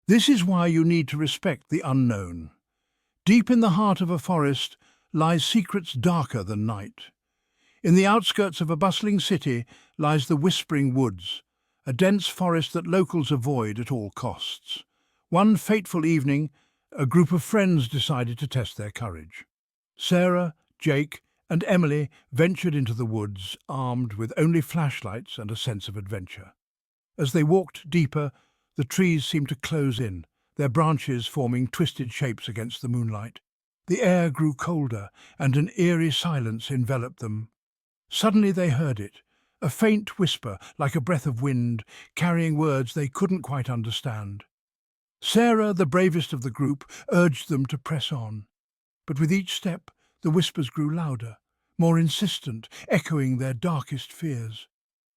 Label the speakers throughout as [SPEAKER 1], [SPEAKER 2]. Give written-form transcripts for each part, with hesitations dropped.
[SPEAKER 1] This is why you need to respect the unknown. Deep in the heart of a forest lies secrets darker than night. In the outskirts of a bustling city lies the Whispering Woods, a dense forest that locals avoid at all costs. One fateful evening, a group of friends decided to test their courage. Sarah, Jake, and Emily ventured into the woods, armed with only flashlights and a sense of adventure. As they walked deeper, the trees seemed to close in, their branches forming twisted shapes against the moonlight. The air grew colder, and an eerie silence enveloped them. Suddenly they heard it, a faint whisper like a breath of wind, carrying words they couldn't quite understand. Sarah, the bravest of the group, urged them to press on. But with each step, the whispers grew louder, more insistent, echoing their darkest fears.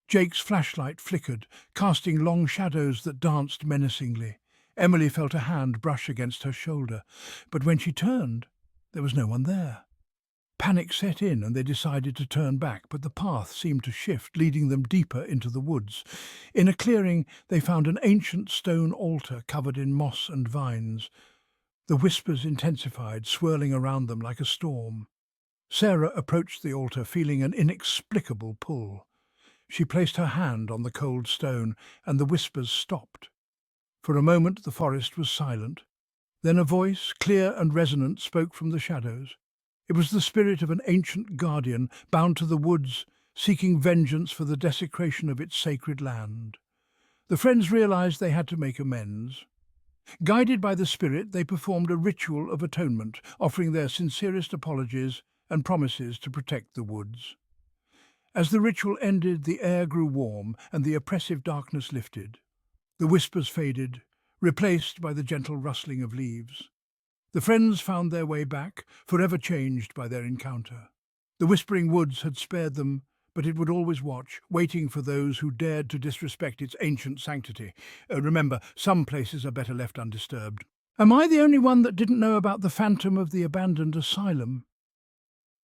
[SPEAKER 1] Jake's flashlight flickered, casting long shadows that danced menacingly. Emily felt a hand brush against her shoulder, but when she turned, there was no one there. Panic set in and they decided to turn back, but the path seemed to shift, leading them deeper into the woods. In a clearing, they found an ancient stone altar covered in moss and vines. The whispers intensified, swirling around them like a storm. Sarah approached the altar, feeling an inexplicable pull. She placed her hand on the cold stone, and the whispers stopped. For a moment the forest was silent. Then a voice, clear and resonant, spoke from the shadows. It was the spirit of an ancient guardian bound to the woods, seeking vengeance for the desecration of its sacred land. The friends realized they had to make amends. Guided by the spirit, they performed a ritual of atonement, offering their sincerest apologies and promises to protect the woods. As the ritual ended, the air grew warm and the oppressive darkness lifted. The whispers faded, replaced by the gentle rustling of leaves. The friends found their way back, forever changed by their encounter. The Whispering Woods had spared them, but it would always watch, waiting for those who dared to disrespect its ancient sanctity. Remember, some places are better left undisturbed. Am I the only one that didn't know about the phantom of the abandoned asylum?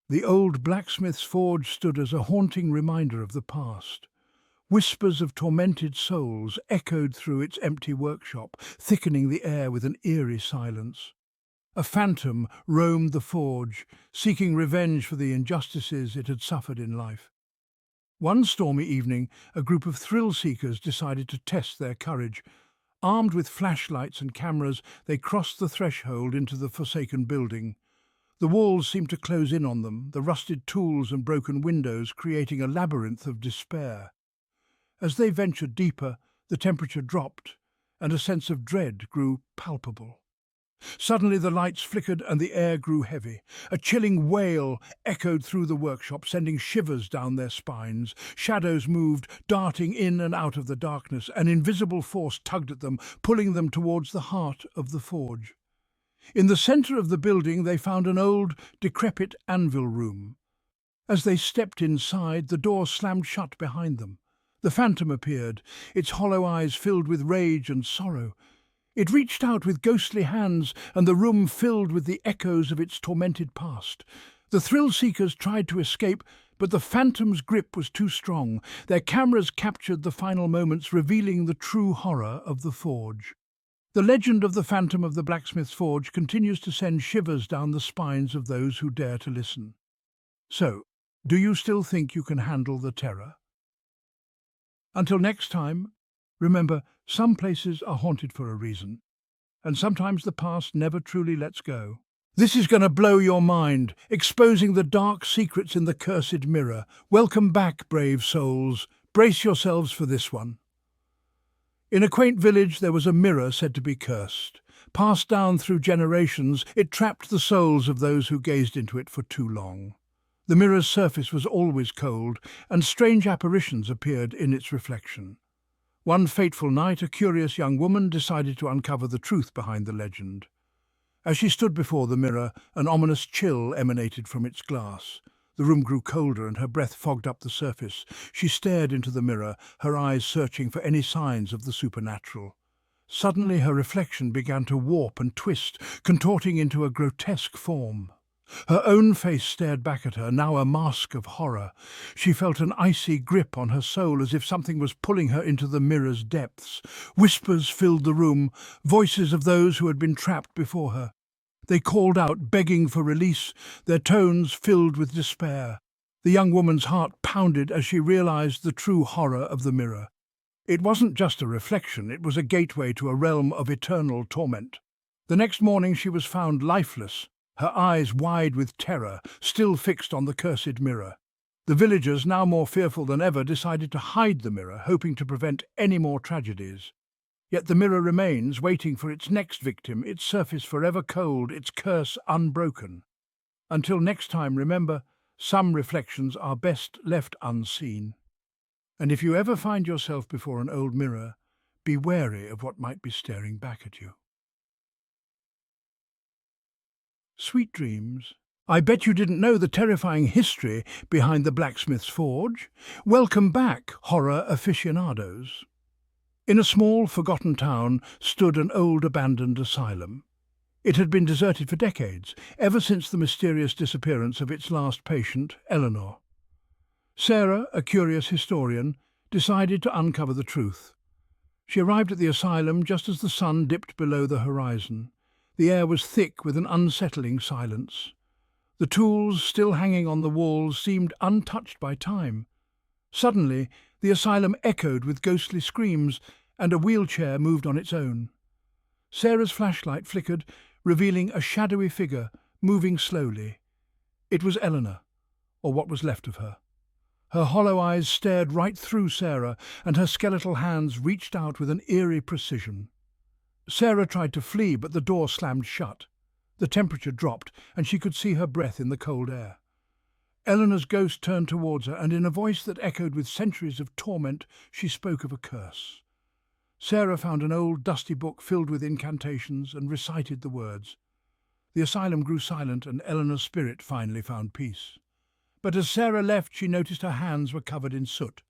[SPEAKER 1] The old blacksmith's forge stood as a haunting reminder of the past. Whispers of tormented souls echoed through its empty workshop, thickening the air with an eerie silence. A phantom roamed the forge, seeking revenge for the injustices it had suffered in life. One stormy evening, a group of thrill-seekers decided to test their courage. Armed with flashlights and cameras, they crossed the threshold into the forsaken building. The walls seemed to close in on them, the rusted tools and broken windows creating a labyrinth of despair. As they ventured deeper, the temperature dropped, and a sense of dread grew palpable. Suddenly the lights flickered and the air grew heavy. A chilling wail echoed through the workshop, sending shivers down their spines. Shadows moved, darting in and out of the darkness. An invisible force tugged at them, pulling them towards the heart of the forge. In the centre of the building they found an old, decrepit anvil room. As they stepped inside, the door slammed shut behind them. The phantom appeared, its hollow eyes filled with rage and sorrow. It reached out with ghostly hands, and the room filled with the echoes of its tormented past. The thrill-seekers tried to escape, but the phantom's grip was too strong. Their cameras captured the final moments, revealing the true horror of the forge. The legend of the phantom of the blacksmith's forge continues to send shivers down the spines of those who dare to listen. So, do you still think you can handle the terror? Until next time, remember, some places are haunted for a reason, and sometimes the past never truly lets go. This is going to blow your mind, exposing the dark secrets in the cursed mirror. Welcome back, brave souls. Brace yourselves for this one. In a quaint village there was a mirror said to be cursed. Passed down through generations, it trapped the souls of those who gazed into it for too long. The mirror's surface was always cold, and strange apparitions appeared in its reflection. One fateful night, a curious young woman decided to uncover the truth behind the legend. As she stood before the mirror, an ominous chill emanated from its glass. The room grew colder and her breath fogged up the surface. She stared into the mirror, her eyes searching for any signs of the supernatural. Suddenly her reflection began to warp and twist, contorting into a grotesque form. Her own face stared back at her, now a mask of horror. She felt an icy grip on her soul, as if something was pulling her into the mirror's depths. Whispers filled the room, voices of those who had been trapped before her. They called out, begging for release, their tones filled with despair. The young woman's heart pounded as she realized the true horror of the mirror. It wasn't just a reflection, it was a gateway to a realm of eternal torment. The next morning she was found lifeless, her eyes wide with terror, still fixed on the cursed mirror. The villagers, now more fearful than ever, decided to hide the mirror, hoping to prevent any more tragedies. Yet the mirror remains, waiting for its next victim, its surface forever cold, its curse unbroken. Until next time, remember, some reflections are best left unseen. And if you ever find yourself before an old mirror, be wary of what might be staring back at you. Sweet dreams. I bet you didn't know the terrifying history behind the blacksmith's forge. Welcome back, horror aficionados. In a small, forgotten town stood an old abandoned asylum. It had been deserted for decades, ever since the mysterious disappearance of its last patient, Eleanor. Sarah, a curious historian, decided to uncover the truth. She arrived at the asylum just as the sun dipped below the horizon. The air was thick with an unsettling silence. The tools still hanging on the walls seemed untouched by time. Suddenly, the asylum echoed with ghostly screams, and a wheelchair moved on its own. Sarah's flashlight flickered, revealing a shadowy figure moving slowly. It was Eleanor, or what was left of her. Her hollow eyes stared right through Sarah, and her skeletal hands reached out with an eerie precision. Sarah tried to flee, but the door slammed shut. The temperature dropped, and she could see her breath in the cold air. Eleanor's ghost turned towards her, and in a voice that echoed with centuries of torment, she spoke of a curse. Sarah found an old, dusty book filled with incantations and recited the words. The asylum grew silent, and Eleanor's spirit finally found peace. But as Sarah left, she noticed her hands were covered in soot.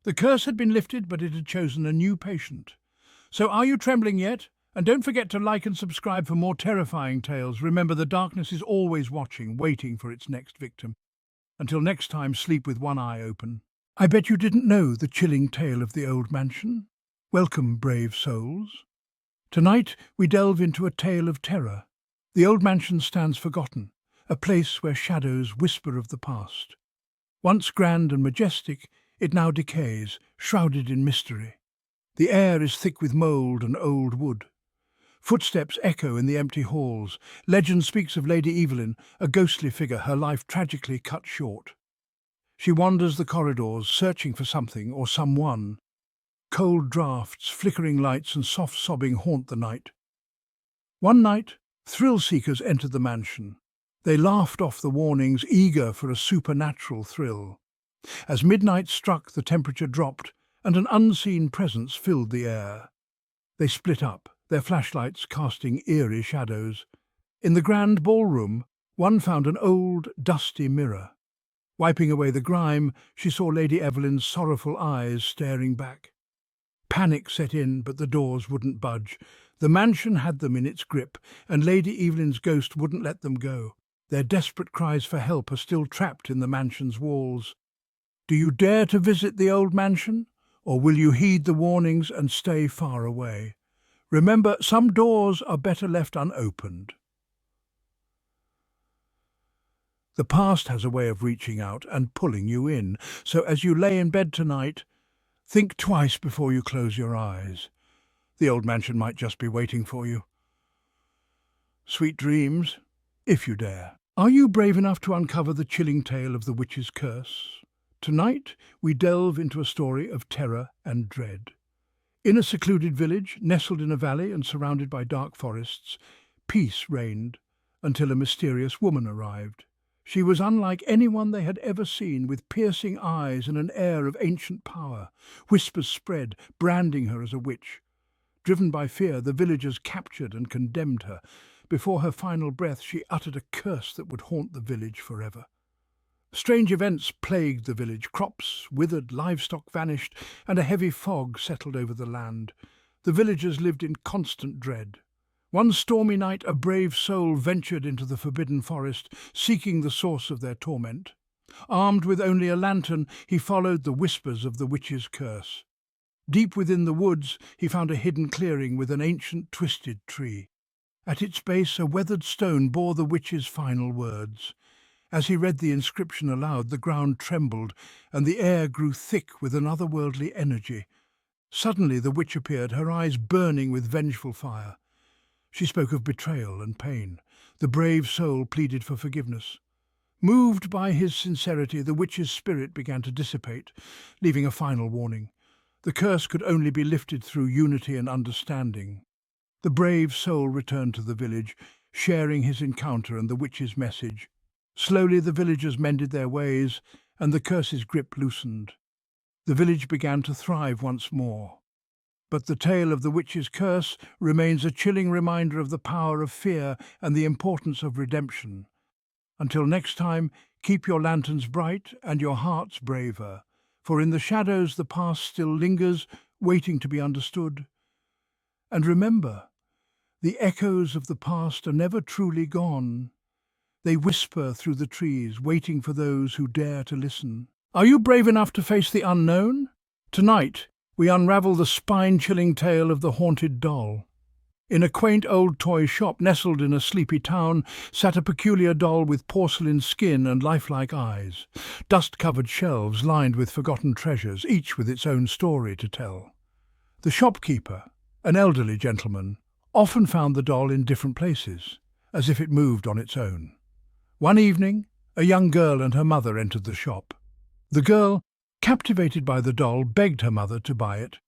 [SPEAKER 1] The curse had been lifted, but it had chosen a new patient. So are you trembling yet? And don't forget to like and subscribe for more terrifying tales. Remember, the darkness is always watching, waiting for its next victim. Until next time, sleep with one eye open. I bet you didn't know the chilling tale of the old mansion. Welcome, brave souls. Tonight we delve into a tale of terror. The old mansion stands forgotten, a place where shadows whisper of the past. Once grand and majestic, it now decays, shrouded in mystery. The air is thick with mould and old wood. Footsteps echo in the empty halls. Legend speaks of Lady Evelyn, a ghostly figure, her life tragically cut short. She wanders the corridors, searching for something or someone. Cold draughts, flickering lights and soft sobbing haunt the night. One night, thrill-seekers entered the mansion. They laughed off the warnings, eager for a supernatural thrill. As midnight struck, the temperature dropped, and an unseen presence filled the air. They split up, their flashlights casting eerie shadows. In the grand ballroom, one found an old, dusty mirror. Wiping away the grime, she saw Lady Evelyn's sorrowful eyes staring back. Panic set in, but the doors wouldn't budge. The mansion had them in its grip, and Lady Evelyn's ghost wouldn't let them go. Their desperate cries for help are still trapped in the mansion's walls. Do you dare to visit the old mansion, or will you heed the warnings and stay far away? Remember, some doors are better left unopened. The past has a way of reaching out and pulling you in, so as you lay in bed tonight, think twice before you close your eyes. The old mansion might just be waiting for you. Sweet dreams, if you dare. Are you brave enough to uncover the chilling tale of the witch's curse? Tonight, we delve into a story of terror and dread. In a secluded village, nestled in a valley and surrounded by dark forests, peace reigned until a mysterious woman arrived. She was unlike anyone they had ever seen, with piercing eyes and an air of ancient power. Whispers spread, branding her as a witch. Driven by fear, the villagers captured and condemned her. Before her final breath, she uttered a curse that would haunt the village forever. Strange events plagued the village. Crops withered, livestock vanished, and a heavy fog settled over the land. The villagers lived in constant dread. One stormy night, a brave soul ventured into the forbidden forest, seeking the source of their torment. Armed with only a lantern, he followed the whispers of the witch's curse. Deep within the woods, he found a hidden clearing with an ancient twisted tree. At its base, a weathered stone bore the witch's final words. As he read the inscription aloud, the ground trembled, and the air grew thick with an otherworldly energy. Suddenly the witch appeared, her eyes burning with vengeful fire. She spoke of betrayal and pain. The brave soul pleaded for forgiveness. Moved by his sincerity, the witch's spirit began to dissipate, leaving a final warning. The curse could only be lifted through unity and understanding. The brave soul returned to the village, sharing his encounter and the witch's message. Slowly the villagers mended their ways, and the curse's grip loosened. The village began to thrive once more. But the tale of the witch's curse remains a chilling reminder of the power of fear and the importance of redemption. Until next time, keep your lanterns bright and your hearts braver, for in the shadows the past still lingers, waiting to be understood. And remember, the echoes of the past are never truly gone. They whisper through the trees, waiting for those who dare to listen. Are you brave enough to face the unknown? Tonight, we unravel the spine-chilling tale of the haunted doll. In a quaint old toy shop nestled in a sleepy town sat a peculiar doll with porcelain skin and lifelike eyes, dust-covered shelves lined with forgotten treasures, each with its own story to tell. The shopkeeper, an elderly gentleman, often found the doll in different places, as if it moved on its own. One evening, a young girl and her mother entered the shop. The girl, captivated by the doll, begged her mother to buy it.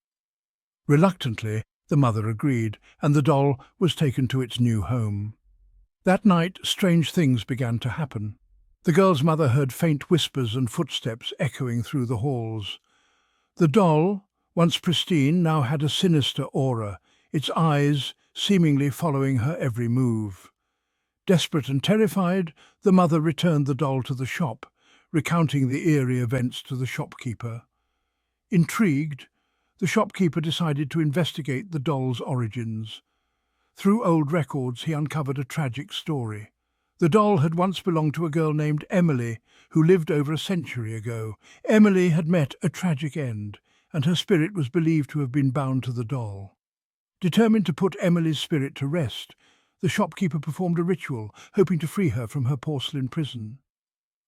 [SPEAKER 1] Reluctantly, the mother agreed, and the doll was taken to its new home. That night, strange things began to happen. The girl's mother heard faint whispers and footsteps echoing through the halls. The doll, once pristine, now had a sinister aura, its eyes seemingly following her every move. Desperate and terrified, the mother returned the doll to the shop, recounting the eerie events to the shopkeeper. Intrigued, the shopkeeper decided to investigate the doll's origins. Through old records, he uncovered a tragic story. The doll had once belonged to a girl named Emily, who lived over a century ago. Emily had met a tragic end, and her spirit was believed to have been bound to the doll. Determined to put Emily's spirit to rest, the shopkeeper performed a ritual, hoping to free her from her porcelain prison.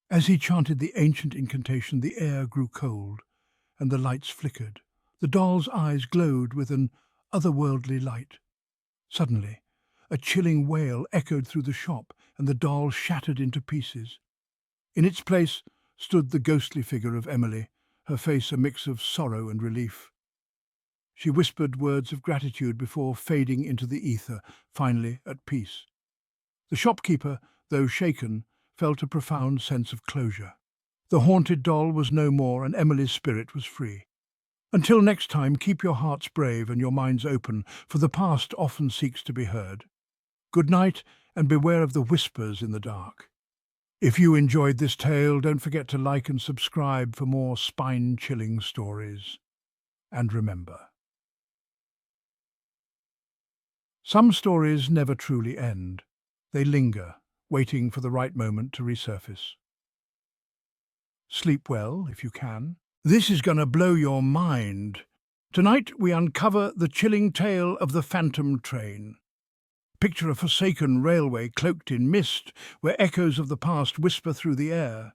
[SPEAKER 1] As he chanted the ancient incantation, the air grew cold, and the lights flickered. The doll's eyes glowed with an otherworldly light. Suddenly, a chilling wail echoed through the shop, and the doll shattered into pieces. In its place stood the ghostly figure of Emily, her face a mix of sorrow and relief. She whispered words of gratitude before fading into the ether, finally at peace. The shopkeeper, though shaken, felt a profound sense of closure. The haunted doll was no more, and Emily's spirit was free. Until next time, keep your hearts brave and your minds open, for the past often seeks to be heard. Good night, and beware of the whispers in the dark. If you enjoyed this tale, don't forget to like and subscribe for more spine-chilling stories. And remember, some stories never truly end. They linger, waiting for the right moment to resurface. Sleep well, if you can. This is gonna blow your mind. Tonight we uncover the chilling tale of the phantom train. Picture a forsaken railway cloaked in mist, where echoes of the past whisper through the air.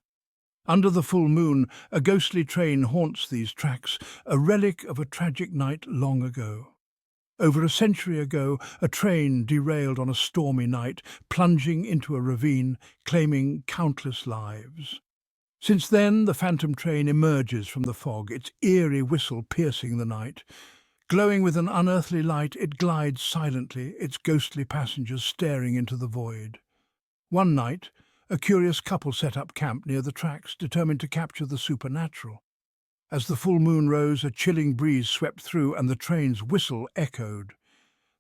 [SPEAKER 1] Under the full moon, a ghostly train haunts these tracks, a relic of a tragic night long ago. Over a century ago, a train derailed on a stormy night, plunging into a ravine, claiming countless lives. Since then, the phantom train emerges from the fog, its eerie whistle piercing the night. Glowing with an unearthly light, it glides silently, its ghostly passengers staring into the void. One night, a curious couple set up camp near the tracks, determined to capture the supernatural. As the full moon rose, a chilling breeze swept through and the train's whistle echoed.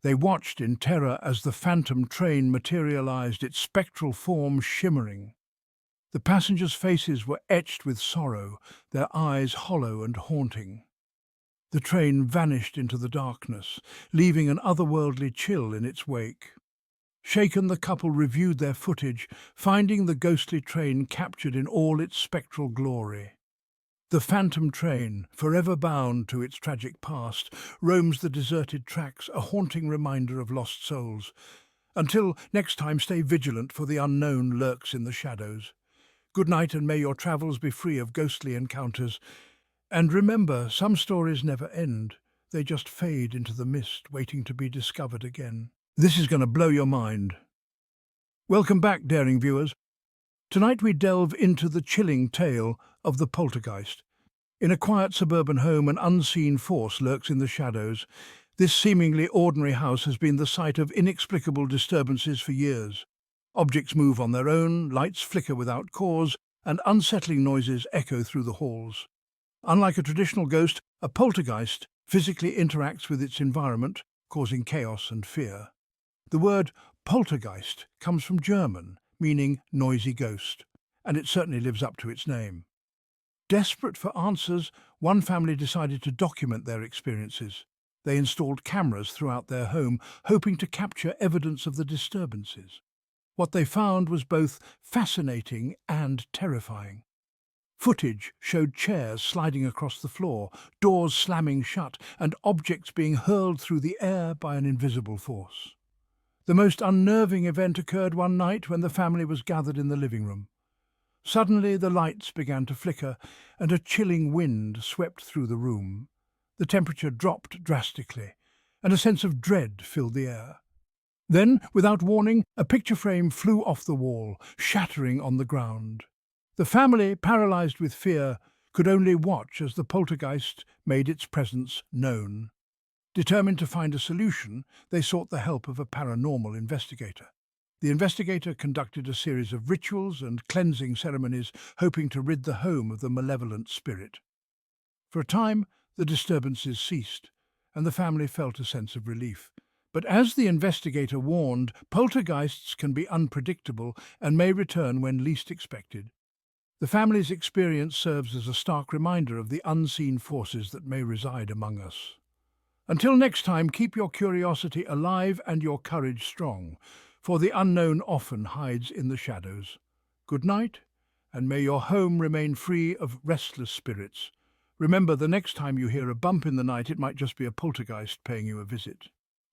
[SPEAKER 1] They watched in terror as the phantom train materialized, its spectral form shimmering. The passengers' faces were etched with sorrow, their eyes hollow and haunting. The train vanished into the darkness, leaving an otherworldly chill in its wake. Shaken, the couple reviewed their footage, finding the ghostly train captured in all its spectral glory. The phantom train, forever bound to its tragic past, roams the deserted tracks, a haunting reminder of lost souls. Until next time, stay vigilant, for the unknown lurks in the shadows. Good night, and may your travels be free of ghostly encounters. And remember, some stories never end. They just fade into the mist, waiting to be discovered again. This is going to blow your mind. Welcome back, daring viewers. Tonight we delve into the chilling tale of the poltergeist. In a quiet suburban home, an unseen force lurks in the shadows. This seemingly ordinary house has been the site of inexplicable disturbances for years. Objects move on their own, lights flicker without cause, and unsettling noises echo through the halls. Unlike a traditional ghost, a poltergeist physically interacts with its environment, causing chaos and fear. The word poltergeist comes from German, meaning noisy ghost, and it certainly lives up to its name. Desperate for answers, one family decided to document their experiences. They installed cameras throughout their home, hoping to capture evidence of the disturbances. What they found was both fascinating and terrifying. Footage showed chairs sliding across the floor, doors slamming shut, and objects being hurled through the air by an invisible force. The most unnerving event occurred one night when the family was gathered in the living room. Suddenly the lights began to flicker, and a chilling wind swept through the room. The temperature dropped drastically, and a sense of dread filled the air. Then, without warning, a picture frame flew off the wall, shattering on the ground. The family, paralyzed with fear, could only watch as the poltergeist made its presence known. Determined to find a solution, they sought the help of a paranormal investigator. The investigator conducted a series of rituals and cleansing ceremonies, hoping to rid the home of the malevolent spirit. For a time, the disturbances ceased, and the family felt a sense of relief. But as the investigator warned, poltergeists can be unpredictable and may return when least expected. The family's experience serves as a stark reminder of the unseen forces that may reside among us. Until next time, keep your curiosity alive and your courage strong, for the unknown often hides in the shadows. Good night, and may your home remain free of restless spirits. Remember, the next time you hear a bump in the night, it might just be a poltergeist paying you a visit.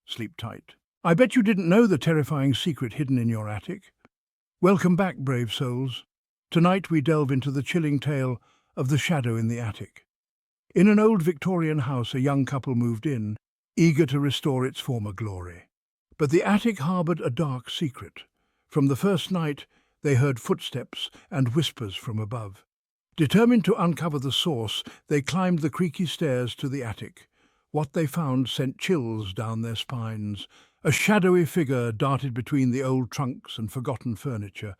[SPEAKER 1] Sleep tight. I bet you didn't know the terrifying secret hidden in your attic. Welcome back, brave souls. Tonight we delve into the chilling tale of the shadow in the attic. In an old Victorian house, a young couple moved in, eager to restore its former glory. But the attic harbored a dark secret. From the first night, they heard footsteps and whispers from above. Determined to uncover the source, they climbed the creaky stairs to the attic. What they found sent chills down their spines. A shadowy figure darted between the old trunks and forgotten furniture.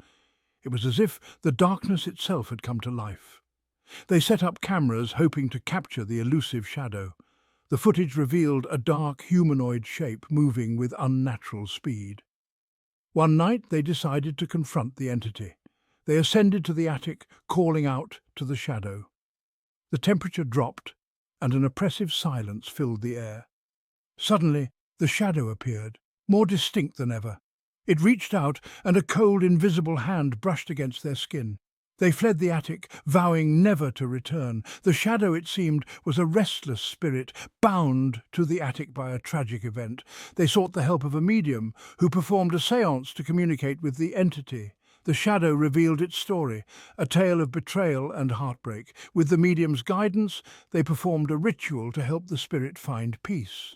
[SPEAKER 1] It was as if the darkness itself had come to life. They set up cameras, hoping to capture the elusive shadow. The footage revealed a dark humanoid shape moving with unnatural speed. One night they decided to confront the entity. They ascended to the attic, calling out to the shadow. The temperature dropped, and an oppressive silence filled the air. Suddenly, the shadow appeared, more distinct than ever. It reached out, and a cold, invisible hand brushed against their skin. They fled the attic, vowing never to return. The shadow, it seemed, was a restless spirit, bound to the attic by a tragic event. They sought the help of a medium, who performed a séance to communicate with the entity. The shadow revealed its story, a tale of betrayal and heartbreak. With the medium's guidance, they performed a ritual to help the spirit find peace.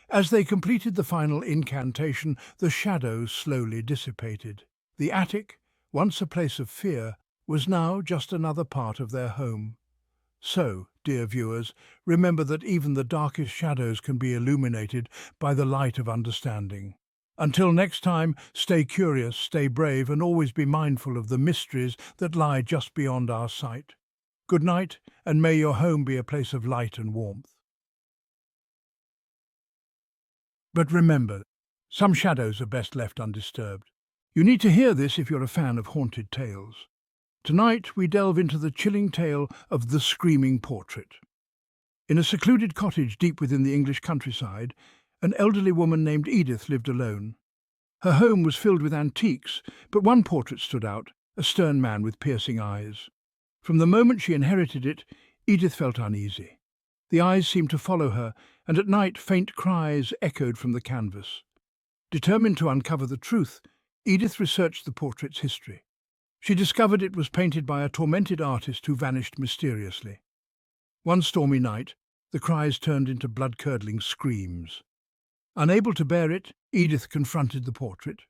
[SPEAKER 1] As they completed the final incantation, the shadow slowly dissipated. The attic, once a place of fear, was now just another part of their home. So, dear viewers, remember that even the darkest shadows can be illuminated by the light of understanding. Until next time, stay curious, stay brave, and always be mindful of the mysteries that lie just beyond our sight. Good night, and may your home be a place of light and warmth. But remember, some shadows are best left undisturbed. You need to hear this if you're a fan of haunted tales. Tonight we delve into the chilling tale of the Screaming Portrait. In a secluded cottage deep within the English countryside, an elderly woman named Edith lived alone. Her home was filled with antiques, but one portrait stood out, a stern man with piercing eyes. From the moment she inherited it, Edith felt uneasy. The eyes seemed to follow her, and at night faint cries echoed from the canvas. Determined to uncover the truth, Edith researched the portrait's history. She discovered it was painted by a tormented artist who vanished mysteriously. One stormy night, the cries turned into blood-curdling screams. Unable to bear it, Edith confronted the portrait.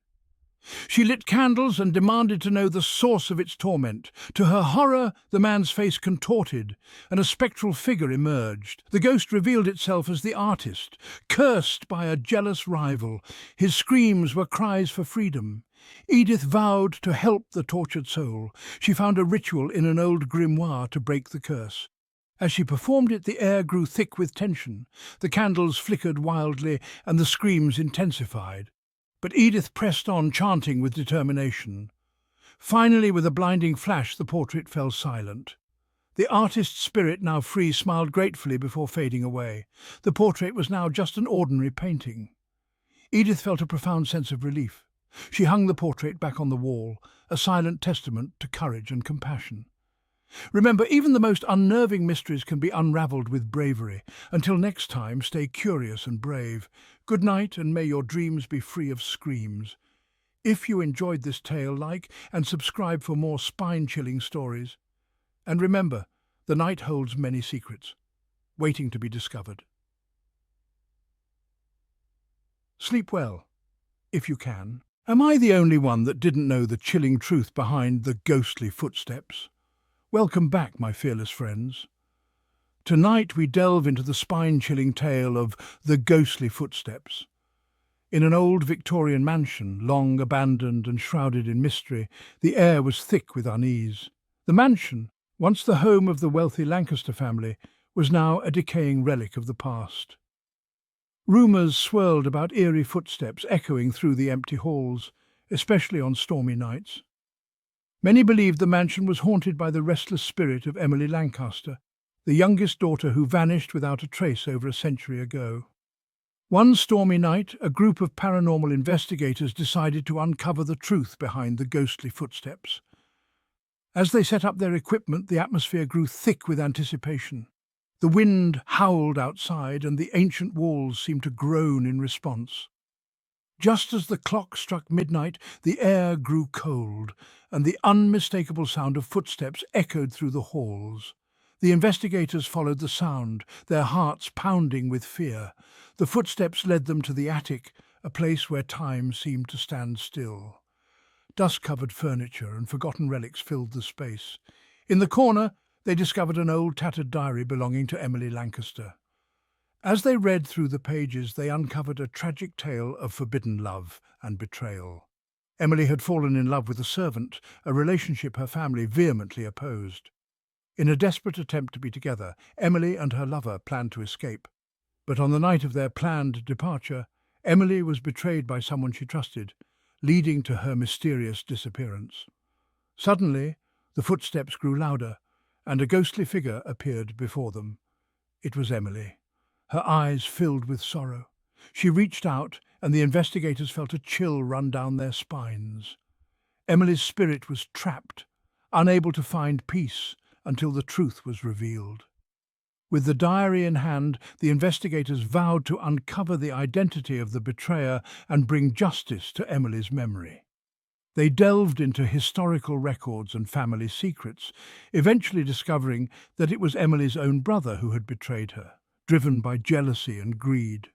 [SPEAKER 1] She lit candles and demanded to know the source of its torment. To her horror, the man's face contorted, and a spectral figure emerged. The ghost revealed itself as the artist, cursed by a jealous rival. His screams were cries for freedom. Edith vowed to help the tortured soul. She found a ritual in an old grimoire to break the curse. As she performed it, the air grew thick with tension. The candles flickered wildly, and the screams intensified. But Edith pressed on, chanting with determination. Finally, with a blinding flash, the portrait fell silent. The artist's spirit, now free, smiled gratefully before fading away. The portrait was now just an ordinary painting. Edith felt a profound sense of relief. She hung the portrait back on the wall, a silent testament to courage and compassion. Remember, even the most unnerving mysteries can be unravelled with bravery. Until next time, stay curious and brave. Good night, and may your dreams be free of screams. If you enjoyed this tale, like and subscribe for more spine-chilling stories. And remember, the night holds many secrets, waiting to be discovered. Sleep well, if you can. Am I the only one that didn't know the chilling truth behind the ghostly footsteps? Welcome back, my fearless friends. Tonight we delve into the spine-chilling tale of the ghostly footsteps. In an old Victorian mansion, long abandoned and shrouded in mystery, the air was thick with unease. The mansion, once the home of the wealthy Lancaster family, was now a decaying relic of the past. Rumours swirled about eerie footsteps echoing through the empty halls, especially on stormy nights. Many believed the mansion was haunted by the restless spirit of Emily Lancaster, the youngest daughter who vanished without a trace over a century ago. One stormy night, a group of paranormal investigators decided to uncover the truth behind the ghostly footsteps. As they set up their equipment, the atmosphere grew thick with anticipation. The wind howled outside, and the ancient walls seemed to groan in response. Just as the clock struck midnight, the air grew cold, and the unmistakable sound of footsteps echoed through the halls. The investigators followed the sound, their hearts pounding with fear. The footsteps led them to the attic, a place where time seemed to stand still. Dust-covered furniture and forgotten relics filled the space. In the corner, they discovered an old tattered diary belonging to Emily Lancaster. As they read through the pages, they uncovered a tragic tale of forbidden love and betrayal. Emily had fallen in love with a servant, a relationship her family vehemently opposed. In a desperate attempt to be together, Emily and her lover planned to escape. But on the night of their planned departure, Emily was betrayed by someone she trusted, leading to her mysterious disappearance. Suddenly, the footsteps grew louder, and a ghostly figure appeared before them. It was Emily. Her eyes filled with sorrow. She reached out, and the investigators felt a chill run down their spines. Emily's spirit was trapped, unable to find peace until the truth was revealed. With the diary in hand, the investigators vowed to uncover the identity of the betrayer and bring justice to Emily's memory. They delved into historical records and family secrets, eventually discovering that it was Emily's own brother who had betrayed her, driven by jealousy and greed.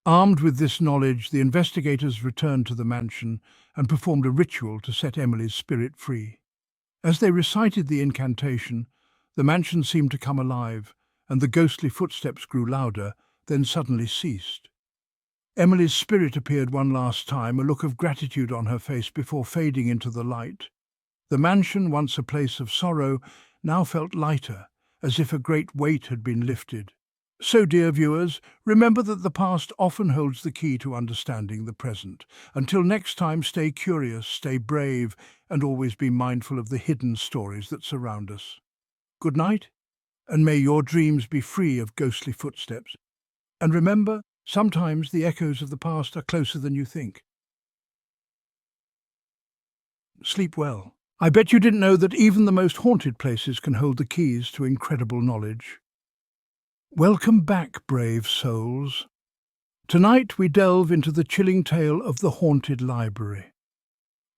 [SPEAKER 1] Armed with this knowledge, the investigators returned to the mansion and performed a ritual to set Emily's spirit free. As they recited the incantation, the mansion seemed to come alive, and the ghostly footsteps grew louder, then suddenly ceased. Emily's spirit appeared one last time, a look of gratitude on her face before fading into the light. The mansion, once a place of sorrow, now felt lighter, as if a great weight had been lifted. So, dear viewers, remember that the past often holds the key to understanding the present. Until next time, stay curious, stay brave, and always be mindful of the hidden stories that surround us. Good night, and may your dreams be free of ghostly footsteps. And remember, sometimes the echoes of the past are closer than you think. Sleep well. I bet you didn't know that even the most haunted places can hold the keys to incredible knowledge. Welcome back, brave souls. Tonight we delve into the chilling tale of the haunted library.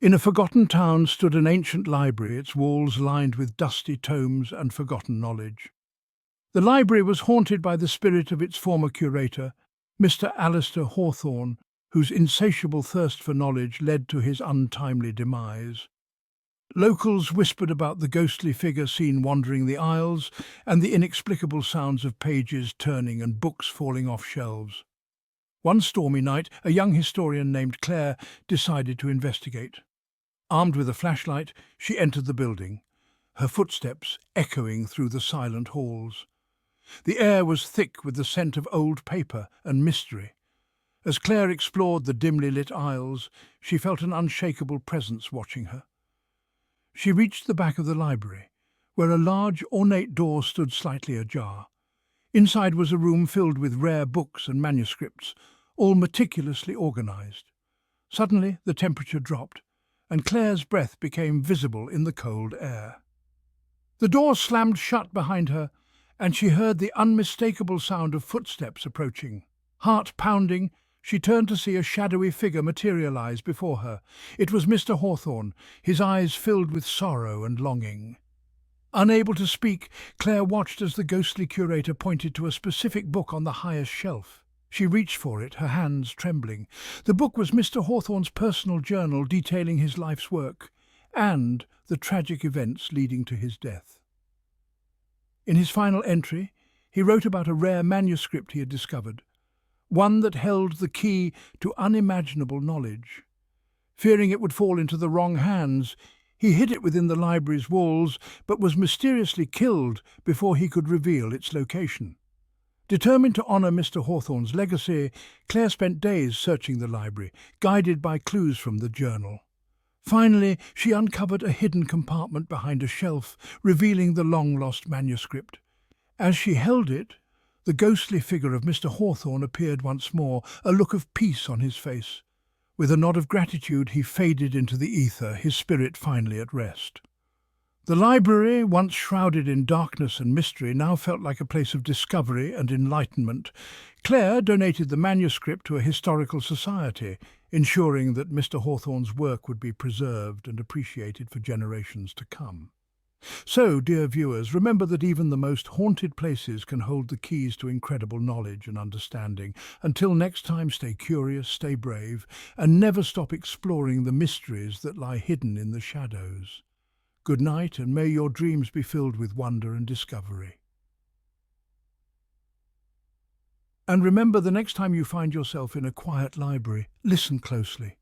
[SPEAKER 1] In a forgotten town stood an ancient library, its walls lined with dusty tomes and forgotten knowledge. The library was haunted by the spirit of its former curator, Mr. Alistair Hawthorne, whose insatiable thirst for knowledge led to his untimely demise. Locals whispered about the ghostly figure seen wandering the aisles and the inexplicable sounds of pages turning and books falling off shelves. One stormy night, a young historian named Claire decided to investigate. Armed with a flashlight, she entered the building, her footsteps echoing through the silent halls. The air was thick with the scent of old paper and mystery. As Claire explored the dimly lit aisles, she felt an unshakable presence watching her. She reached the back of the library, where a large, ornate door stood slightly ajar. Inside was a room filled with rare books and manuscripts, all meticulously organized. Suddenly, the temperature dropped, and Claire's breath became visible in the cold air. The door slammed shut behind her, and she heard the unmistakable sound of footsteps approaching. Heart pounding, she turned to see a shadowy figure materialize before her. It was Mr. Hawthorne, his eyes filled with sorrow and longing. Unable to speak, Claire watched as the ghostly curator pointed to a specific book on the highest shelf. She reached for it, her hands trembling. The book was Mr. Hawthorne's personal journal detailing his life's work and the tragic events leading to his death. In his final entry, he wrote about a rare manuscript he had discovered, one that held the key to unimaginable knowledge. Fearing it would fall into the wrong hands, he hid it within the library's walls, but was mysteriously killed before he could reveal its location. Determined to honour Mr. Hawthorne's legacy, Claire spent days searching the library, guided by clues from the journal. Finally, she uncovered a hidden compartment behind a shelf, revealing the long-lost manuscript. As she held it, the ghostly figure of Mr. Hawthorne appeared once more, a look of peace on his face. With a nod of gratitude, he faded into the ether, his spirit finally at rest. The library, once shrouded in darkness and mystery, now felt like a place of discovery and enlightenment. Claire donated the manuscript to a historical society, ensuring that Mr. Hawthorne's work would be preserved and appreciated for generations to come. So, dear viewers, remember that even the most haunted places can hold the keys to incredible knowledge and understanding. Until next time, stay curious, stay brave, and never stop exploring the mysteries that lie hidden in the shadows. Good night, and may your dreams be filled with wonder and discovery. And remember, the next time you find yourself in a quiet library, listen closely.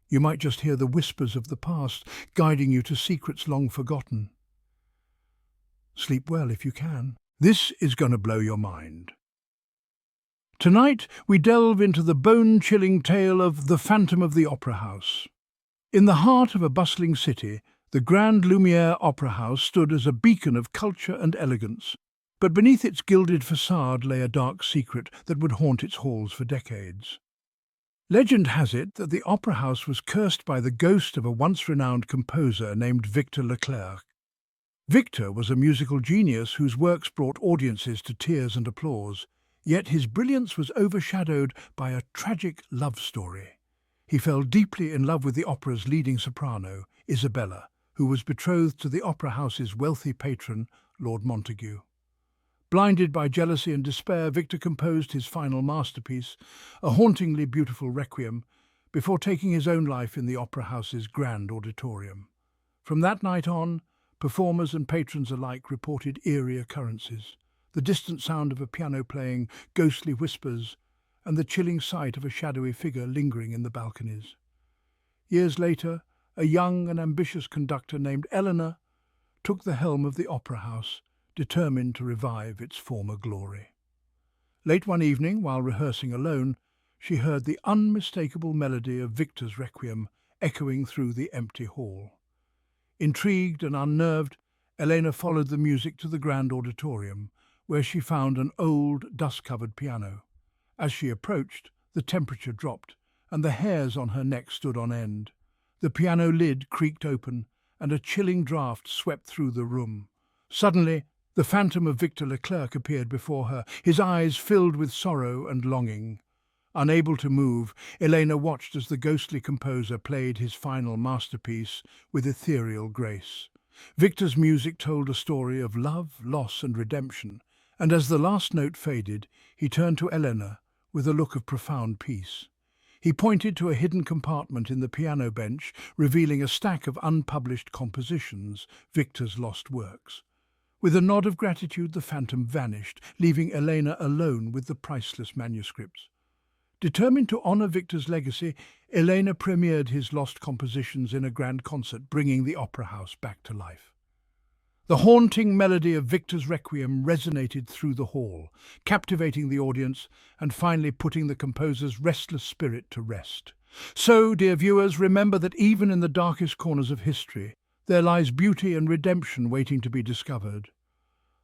[SPEAKER 1] You might just hear the whispers of the past, guiding you to secrets long forgotten. Sleep well if you can. This is going to blow your mind. Tonight, we delve into the bone-chilling tale of The Phantom of the Opera House. In the heart of a bustling city, the Grand Lumiere Opera House stood as a beacon of culture and elegance, but beneath its gilded facade lay a dark secret that would haunt its halls for decades. Legend has it that the opera house was cursed by the ghost of a once-renowned composer named Victor Leclerc. Victor was a musical genius whose works brought audiences to tears and applause, yet his brilliance was overshadowed by a tragic love story. He fell deeply in love with the opera's leading soprano, Isabella, who was betrothed to the opera house's wealthy patron, Lord Montague. Blinded by jealousy and despair, Victor composed his final masterpiece, a hauntingly beautiful requiem, before taking his own life in the opera house's grand auditorium. From that night on, performers and patrons alike reported eerie occurrences, the distant sound of a piano playing, ghostly whispers, and the chilling sight of a shadowy figure lingering in the balconies. Years later, a young and ambitious conductor named Eleanor took the helm of the opera house, determined to revive its former glory. Late one evening, while rehearsing alone, she heard the unmistakable melody of Victor's requiem echoing through the empty hall. Intrigued and unnerved, Elena followed the music to the grand auditorium, where she found an old, dust-covered piano. As she approached, the temperature dropped, and the hairs on her neck stood on end. The piano lid creaked open, and a chilling draught swept through the room. Suddenly, the phantom of Victor Leclerc appeared before her, his eyes filled with sorrow and longing. Unable to move, Elena watched as the ghostly composer played his final masterpiece with ethereal grace. Victor's music told a story of love, loss and redemption, and as the last note faded, he turned to Elena with a look of profound peace. He pointed to a hidden compartment in the piano bench, revealing a stack of unpublished compositions, Victor's lost works. With a nod of gratitude, the phantom vanished, leaving Elena alone with the priceless manuscripts. Determined to honor Victor's legacy, Elena premiered his lost compositions in a grand concert, bringing the opera house back to life. The haunting melody of Victor's Requiem resonated through the hall, captivating the audience and finally putting the composer's restless spirit to rest. So, dear viewers, remember that even in the darkest corners of history, there lies beauty and redemption waiting to be discovered.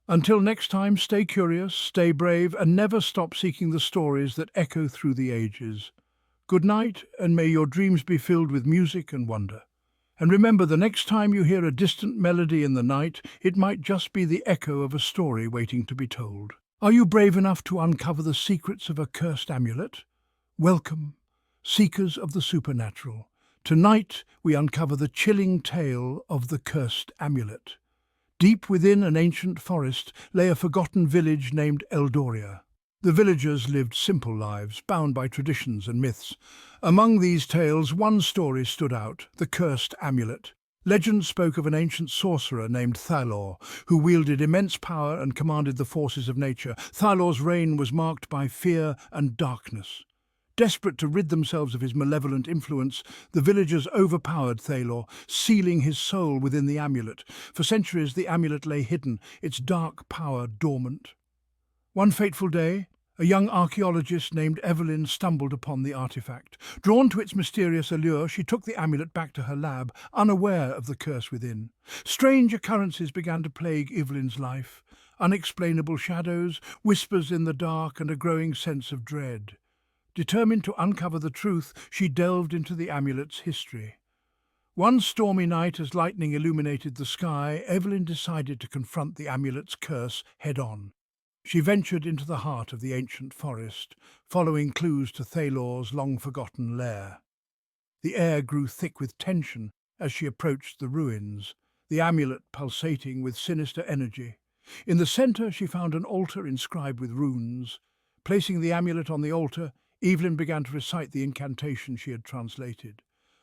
[SPEAKER 1] Until next time, stay curious, stay brave, and never stop seeking the stories that echo through the ages. Good night, and may your dreams be filled with music and wonder. And remember, the next time you hear a distant melody in the night, it might just be the echo of a story waiting to be told. Are you brave enough to uncover the secrets of a cursed amulet? Welcome, seekers of the supernatural. Tonight, we uncover the chilling tale of the cursed amulet. Deep within an ancient forest lay a forgotten village named Eldoria. The villagers lived simple lives, bound by traditions and myths. Among these tales, one story stood out, the cursed amulet. Legend spoke of an ancient sorcerer named Thalor, who wielded immense power and commanded the forces of nature. Thalor's reign was marked by fear and darkness. Desperate to rid themselves of his malevolent influence, the villagers overpowered Thalor, sealing his soul within the amulet. For centuries the amulet lay hidden, its dark power dormant. One fateful day, a young archaeologist named Evelyn stumbled upon the artifact. Drawn to its mysterious allure, she took the amulet back to her lab, unaware of the curse within. Strange occurrences began to plague Evelyn's life. Unexplainable shadows, whispers in the dark, and a growing sense of dread. Determined to uncover the truth, she delved into the amulet's history. One stormy night, as lightning illuminated the sky, Evelyn decided to confront the amulet's curse head-on. She ventured into the heart of the ancient forest, following clues to Thalor's long-forgotten lair. The air grew thick with tension as she approached the ruins, the amulet pulsating with sinister energy. In the center, she found an altar inscribed with runes. Placing the amulet on the altar, Evelyn began to recite the incantation she had translated.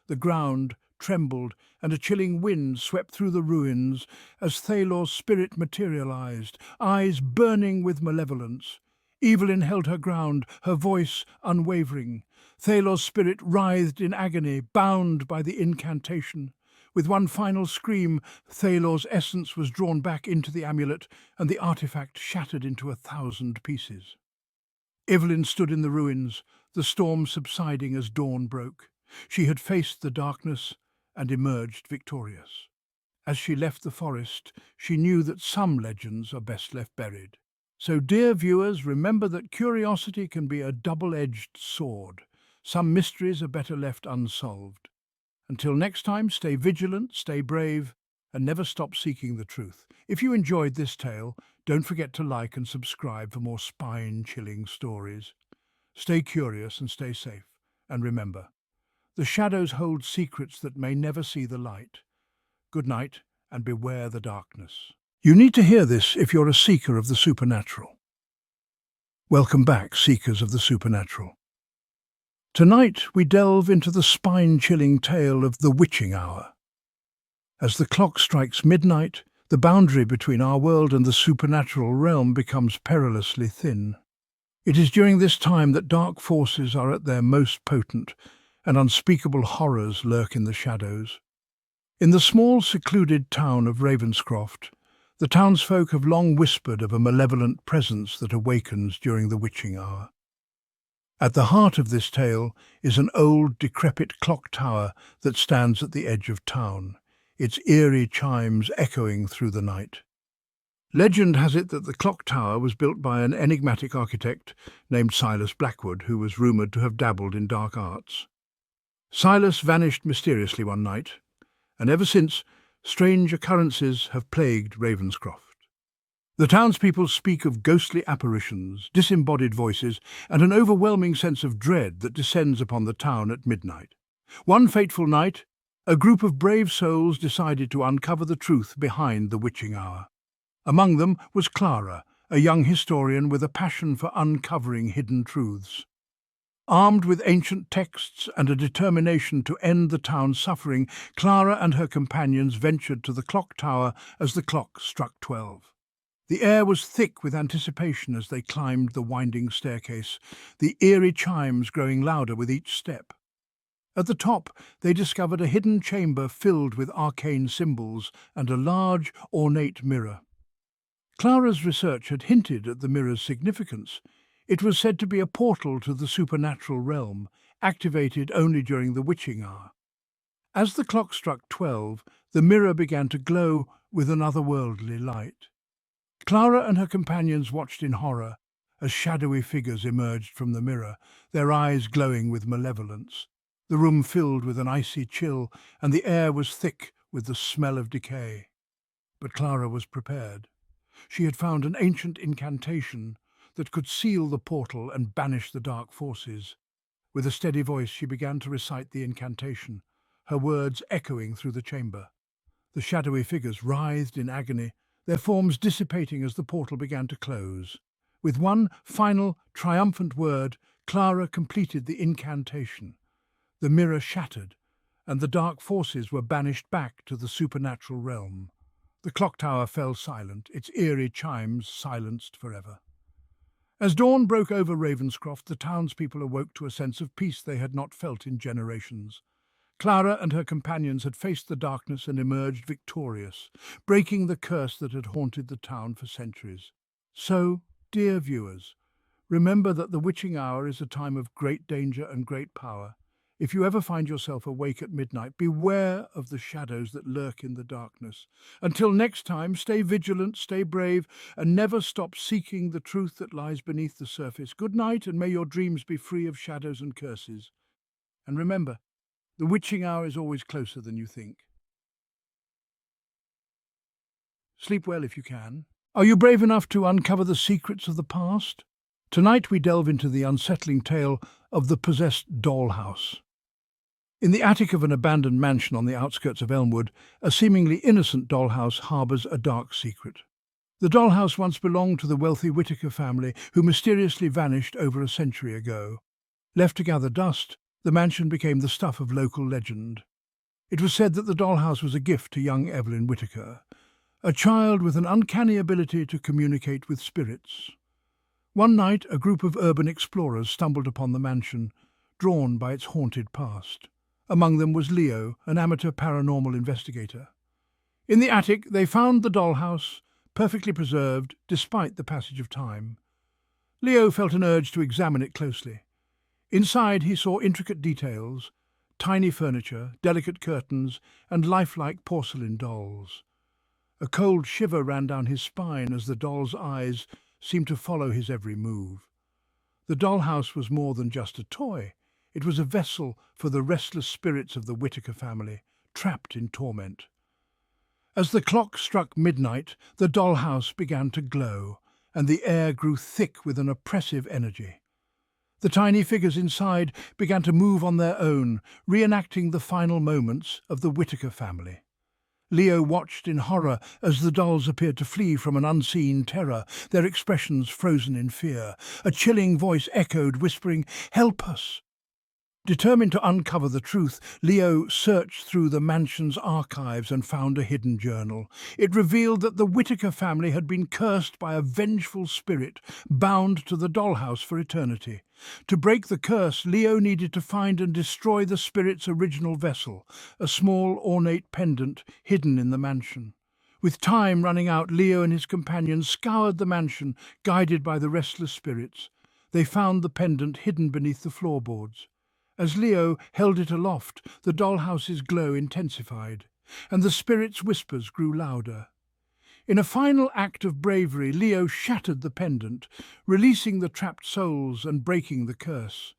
[SPEAKER 1] The ground trembled, and a chilling wind swept through the ruins as Thalor's spirit materialized, eyes burning with malevolence. Evelyn held her ground, her voice unwavering. Thalor's spirit writhed in agony, bound by the incantation. With one final scream, Thalor's essence was drawn back into the amulet, and the artifact shattered into 1,000 pieces. Evelyn stood in the ruins, the storm subsiding as dawn broke. She had faced the darkness and emerged victorious. As she left the forest, she knew that some legends are best left buried. So, dear viewers, remember that curiosity can be a double-edged sword. Some mysteries are better left unsolved. Until next time, stay vigilant, stay brave, and never stop seeking the truth. If you enjoyed this tale, don't forget to like and subscribe for more spine-chilling stories. Stay curious and stay safe. And remember, the shadows hold secrets that may never see the light. Good night, and beware the darkness. You need to hear this if you're a seeker of the supernatural. Welcome back, seekers of the supernatural. Tonight we delve into the spine-chilling tale of the witching hour. As the clock strikes midnight, the boundary between our world and the supernatural realm becomes perilously thin. It is during this time that dark forces are at their most potent, and unspeakable horrors lurk in the shadows. In the small, secluded town of Ravenscroft, the townsfolk have long whispered of a malevolent presence that awakens during the witching hour. At the heart of this tale is an old, decrepit clock tower that stands at the edge of town. its eerie chimes echoing through the night. Legend has it that the clock tower was built by an enigmatic architect named Silas Blackwood, who was rumoured to have dabbled in dark arts. Silas vanished mysteriously one night, and ever since, strange occurrences have plagued Ravenscroft. The townspeople speak of ghostly apparitions, disembodied voices, and an overwhelming sense of dread that descends upon the town at midnight. One fateful night, a group of brave souls decided to uncover the truth behind the witching hour. Among them was Clara, a young historian with a passion for uncovering hidden truths. Armed with ancient texts and a determination to end the town's suffering, Clara and her companions ventured to the clock tower as the clock struck 12. The air was thick with anticipation as they climbed the winding staircase, the eerie chimes growing louder with each step. At the top, they discovered a hidden chamber filled with arcane symbols and a large, ornate mirror. Clara's research had hinted at the mirror's significance. It was said to be a portal to the supernatural realm, activated only during the witching hour. As the clock struck 12, the mirror began to glow with an otherworldly light. Clara and her companions watched in horror as shadowy figures emerged from the mirror, their eyes glowing with malevolence. The room filled with an icy chill, and the air was thick with the smell of decay. But Clara was prepared. She had found an ancient incantation that could seal the portal and banish the dark forces. With a steady voice, she began to recite the incantation, her words echoing through the chamber. The shadowy figures writhed in agony, their forms dissipating as the portal began to close. With one final, triumphant word, Clara completed the incantation. The mirror shattered, and the dark forces were banished back to the supernatural realm. The clock tower fell silent, its eerie chimes silenced forever. As dawn broke over Ravenscroft, the townspeople awoke to a sense of peace they had not felt in generations. Clara and her companions had faced the darkness and emerged victorious, breaking the curse that had haunted the town for centuries. So, dear viewers, remember that the witching hour is a time of great danger and great power. If you ever find yourself awake at midnight, beware of the shadows that lurk in the darkness. Until next time, stay vigilant, stay brave, and never stop seeking the truth that lies beneath the surface. Good night, and may your dreams be free of shadows and curses. And remember, the witching hour is always closer than you think. Sleep well if you can. Are you brave enough to uncover the secrets of the past? Tonight we delve into the unsettling tale of the possessed dollhouse. In the attic of an abandoned mansion on the outskirts of Elmwood, a seemingly innocent dollhouse harbours a dark secret. The dollhouse once belonged to the wealthy Whittaker family, who mysteriously vanished over a century ago. Left to gather dust, the mansion became the stuff of local legend. It was said that the dollhouse was a gift to young Evelyn Whittaker, a child with an uncanny ability to communicate with spirits. One night, a group of urban explorers stumbled upon the mansion, drawn by its haunted past. Among them was Leo, an amateur paranormal investigator. In the attic, they found the dollhouse, perfectly preserved despite the passage of time. Leo felt an urge to examine it closely. Inside, he saw intricate details, tiny furniture, delicate curtains, and lifelike porcelain dolls. A cold shiver ran down his spine as the doll's eyes seemed to follow his every move. The dollhouse was more than just a toy. It was a vessel for the restless spirits of the Whittaker family, trapped in torment. As the clock struck midnight, the dollhouse began to glow, and the air grew thick with an oppressive energy. The tiny figures inside began to move on their own, reenacting the final moments of the Whittaker family. Leo watched in horror as the dolls appeared to flee from an unseen terror, their expressions frozen in fear. A chilling voice echoed, whispering, "Help us!" Determined to uncover the truth, Leo searched through the mansion's archives and found a hidden journal. It revealed that the Whittaker family had been cursed by a vengeful spirit, bound to the dollhouse for eternity. To break the curse, Leo needed to find and destroy the spirit's original vessel, a small ornate pendant hidden in the mansion. With time running out, Leo and his companions scoured the mansion, guided by the restless spirits. They found the pendant hidden beneath the floorboards. As Leo held it aloft, the dollhouse's glow intensified. and the spirit's whispers grew louder. In a final act of bravery, Leo shattered the pendant, releasing the trapped souls and breaking the curse.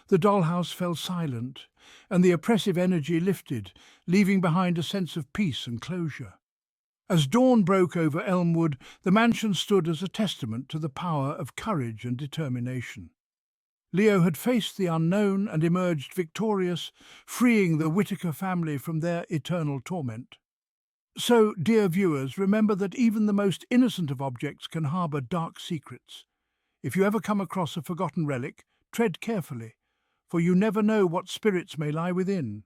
[SPEAKER 1] The dollhouse fell silent, and the oppressive energy lifted, leaving behind a sense of peace and closure. As dawn broke over Elmwood, the mansion stood as a testament to the power of courage and determination. Leo had faced the unknown and emerged victorious, freeing the Whitaker family from their eternal torment. So, dear viewers, remember that even the most innocent of objects can harbour dark secrets. If you ever come across a forgotten relic, tread carefully, for you never know what spirits may lie within.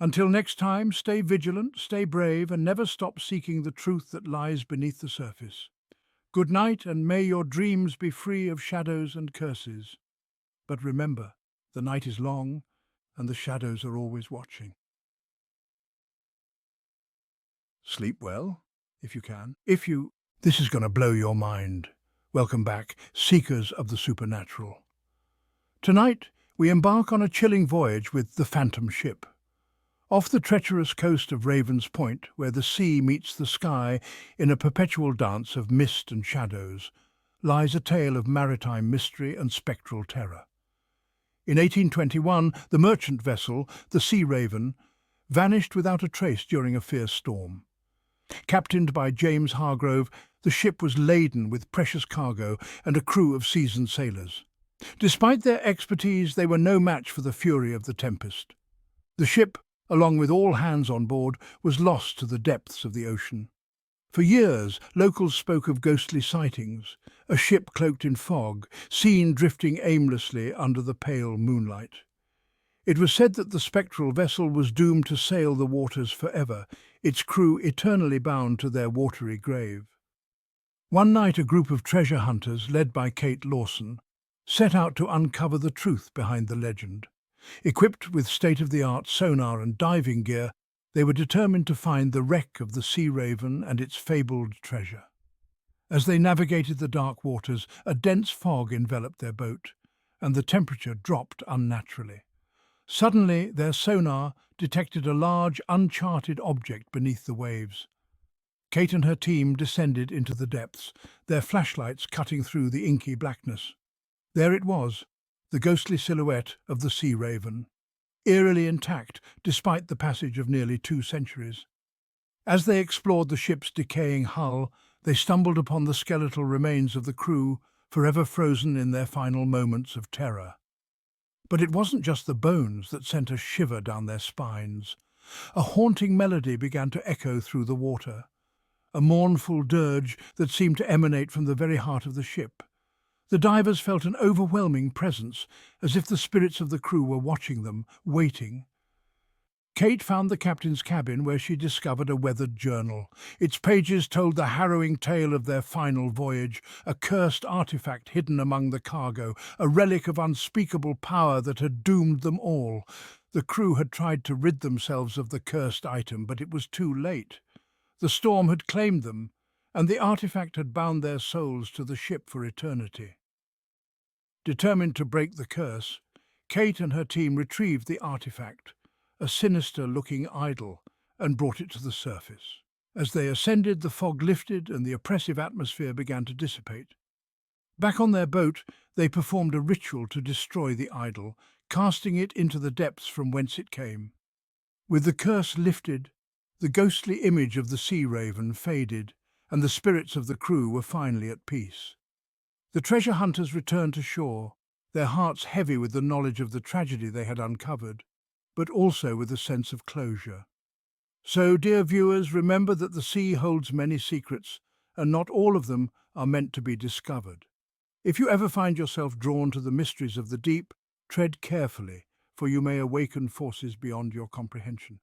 [SPEAKER 1] Until next time, stay vigilant, stay brave, and never stop seeking the truth that lies beneath the surface. Good night, and may your dreams be free of shadows and curses. But remember, the night is long, and the shadows are always watching. Sleep well, if you can. This is going to blow your mind. Welcome back, seekers of the supernatural. Tonight, we embark on a chilling voyage with the Phantom Ship. Off the treacherous coast of Raven's Point, where the sea meets the sky in a perpetual dance of mist and shadows, lies a tale of maritime mystery and spectral terror. In 1821, the merchant vessel, the Sea Raven, vanished without a trace during a fierce storm. Captained by James Hargrove, the ship was laden with precious cargo and a crew of seasoned sailors. Despite their expertise, they were no match for the fury of the tempest. The ship, along with all hands on board, was lost to the depths of the ocean. For years, locals spoke of ghostly sightings, a ship cloaked in fog, seen drifting aimlessly under the pale moonlight. It was said that the spectral vessel was doomed to sail the waters forever, its crew eternally bound to their watery grave. One night, a group of treasure hunters, led by Kate Lawson, set out to uncover the truth behind the legend. Equipped with state-of-the-art sonar and diving gear, they were determined to find the wreck of the Sea Raven and its fabled treasure. As they navigated the dark waters, a dense fog enveloped their boat, and the temperature dropped unnaturally. Suddenly, their sonar detected a large, uncharted object beneath the waves. Kate and her team descended into the depths, their flashlights cutting through the inky blackness. There it was, the ghostly silhouette of the Sea Raven, eerily intact despite the passage of nearly 2 centuries. As they explored the ship's decaying hull, they stumbled upon the skeletal remains of the crew, forever frozen in their final moments of terror. But it wasn't just the bones that sent a shiver down their spines. A haunting melody began to echo through the water, a mournful dirge that seemed to emanate from the very heart of the ship. The divers felt an overwhelming presence, as if the spirits of the crew were watching them, waiting. Kate found the captain's cabin, where she discovered a weathered journal. Its pages told the harrowing tale of their final voyage, a cursed artifact hidden among the cargo, a relic of unspeakable power that had doomed them all. The crew had tried to rid themselves of the cursed item, but it was too late. The storm had claimed them, and the artifact had bound their souls to the ship for eternity. Determined to break the curse, Kate and her team retrieved the artifact, a sinister-looking idol, and brought it to the surface. As they ascended, the fog lifted and the oppressive atmosphere began to dissipate. Back on their boat, they performed a ritual to destroy the idol, casting it into the depths from whence it came. With the curse lifted, the ghostly image of the Sea Raven faded, and the spirits of the crew were finally at peace. The treasure hunters returned to shore, their hearts heavy with the knowledge of the tragedy they had uncovered, but also with a sense of closure. So, dear viewers, remember that the sea holds many secrets, and not all of them are meant to be discovered. If you ever find yourself drawn to the mysteries of the deep, tread carefully, for you may awaken forces beyond your comprehension.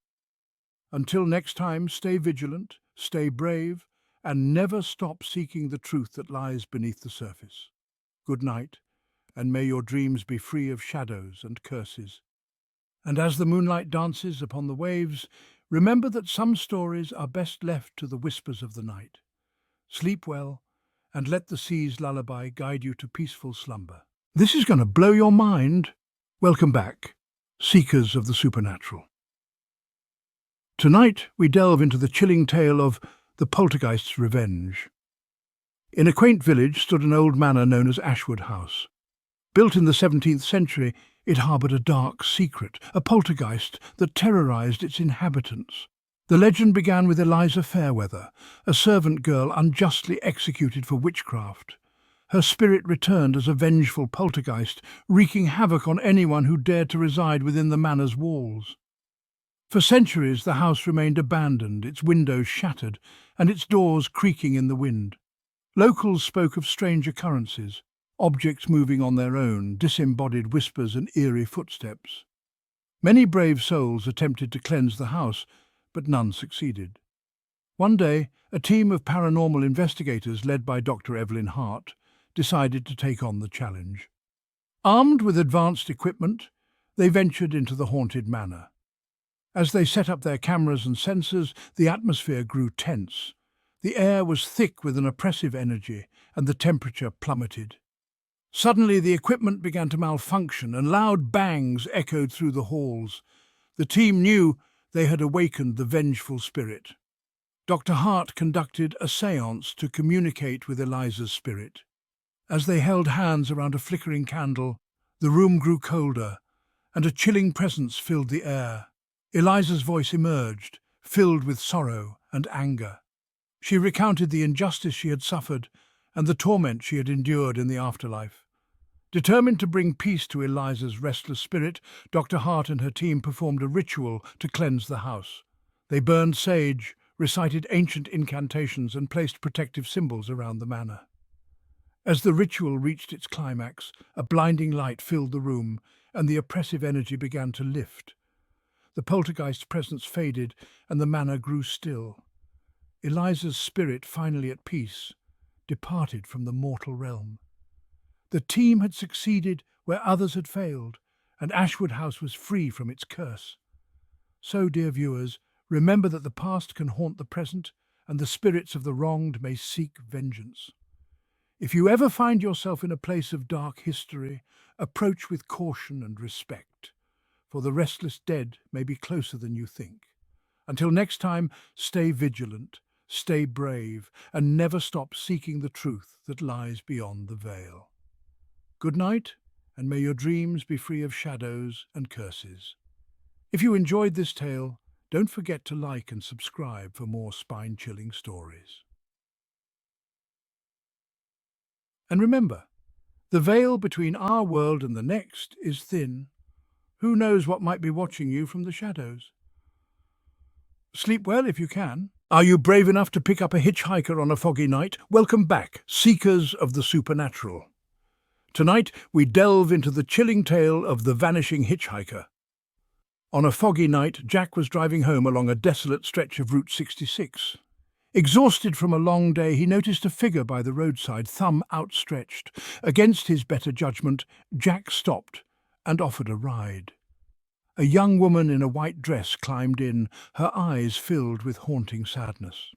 [SPEAKER 1] Until next time, stay vigilant, stay brave, and never stop seeking the truth that lies beneath the surface. Good night, and may your dreams be free of shadows and curses. And as the moonlight dances upon the waves, remember that some stories are best left to the whispers of the night. Sleep well, and let the sea's lullaby guide you to peaceful slumber. This is going to blow your mind. Welcome back, seekers of the supernatural. Tonight, we delve into the chilling tale of the poltergeist's revenge. In a quaint village stood an old manor known as Ashwood House. Built in the 17th century, it harboured a dark secret, a poltergeist that terrorised its inhabitants. The legend began with Eliza Fairweather, a servant girl unjustly executed for witchcraft. Her spirit returned as a vengeful poltergeist, wreaking havoc on anyone who dared to reside within the manor's walls. For centuries, the house remained abandoned, its windows shattered, and its doors creaking in the wind. Locals spoke of strange occurrences, objects moving on their own, disembodied whispers and eerie footsteps. Many brave souls attempted to cleanse the house, but none succeeded. One day, a team of paranormal investigators led by Dr. Evelyn Hart decided to take on the challenge. Armed with advanced equipment, they ventured into the haunted manor. As they set up their cameras and sensors, the atmosphere grew tense. The air was thick with an oppressive energy, and the temperature plummeted. Suddenly, the equipment began to malfunction, and loud bangs echoed through the halls. The team knew they had awakened the vengeful spirit. Dr. Hart conducted a séance to communicate with Eliza's spirit. As they held hands around a flickering candle, the room grew colder, and a chilling presence filled the air. Eliza's voice emerged, filled with sorrow and anger. She recounted the injustice she had suffered and the torment she had endured in the afterlife. Determined to bring peace to Eliza's restless spirit, Dr. Hart and her team performed a ritual to cleanse the house. They burned sage, recited ancient incantations, and placed protective symbols around the manor. As the ritual reached its climax, a blinding light filled the room, and the oppressive energy began to lift. The poltergeist's presence faded, and the manor grew still. Eliza's spirit, finally at peace, departed from the mortal realm. The team had succeeded where others had failed, and Ashwood House was free from its curse. So, dear viewers, remember that the past can haunt the present, and the spirits of the wronged may seek vengeance. If you ever find yourself in a place of dark history, approach with caution and respect, for the restless dead may be closer than you think. Until next time, stay vigilant, stay brave, and never stop seeking the truth that lies beyond the veil. Good night, and may your dreams be free of shadows and curses. If you enjoyed this tale, don't forget to like and subscribe for more spine-chilling stories. And remember, the veil between our world and the next is thin. Who knows what might be watching you from the shadows? Sleep well if you can. Are you brave enough to pick up a hitchhiker on a foggy night? Welcome back, seekers of the supernatural. Tonight, we delve into the chilling tale of the vanishing hitchhiker. On a foggy night, Jack was driving home along a desolate stretch of Route 66. Exhausted from a long day, he noticed a figure by the roadside, thumb outstretched. Against his better judgment, Jack stopped and offered a ride. A young woman in a white dress climbed in, her eyes filled with haunting sadness.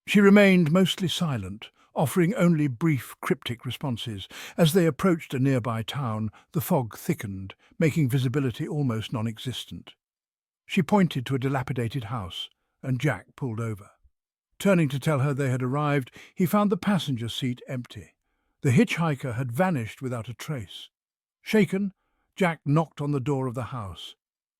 [SPEAKER 1] She remained mostly silent, offering only brief, cryptic responses. As they approached a nearby town, the fog thickened, making visibility almost non-existent. She pointed to a dilapidated house, and Jack pulled over. Turning to tell her they had arrived, he found the passenger seat empty. The hitchhiker had vanished without a trace. Shaken, Jack knocked on the door of the house.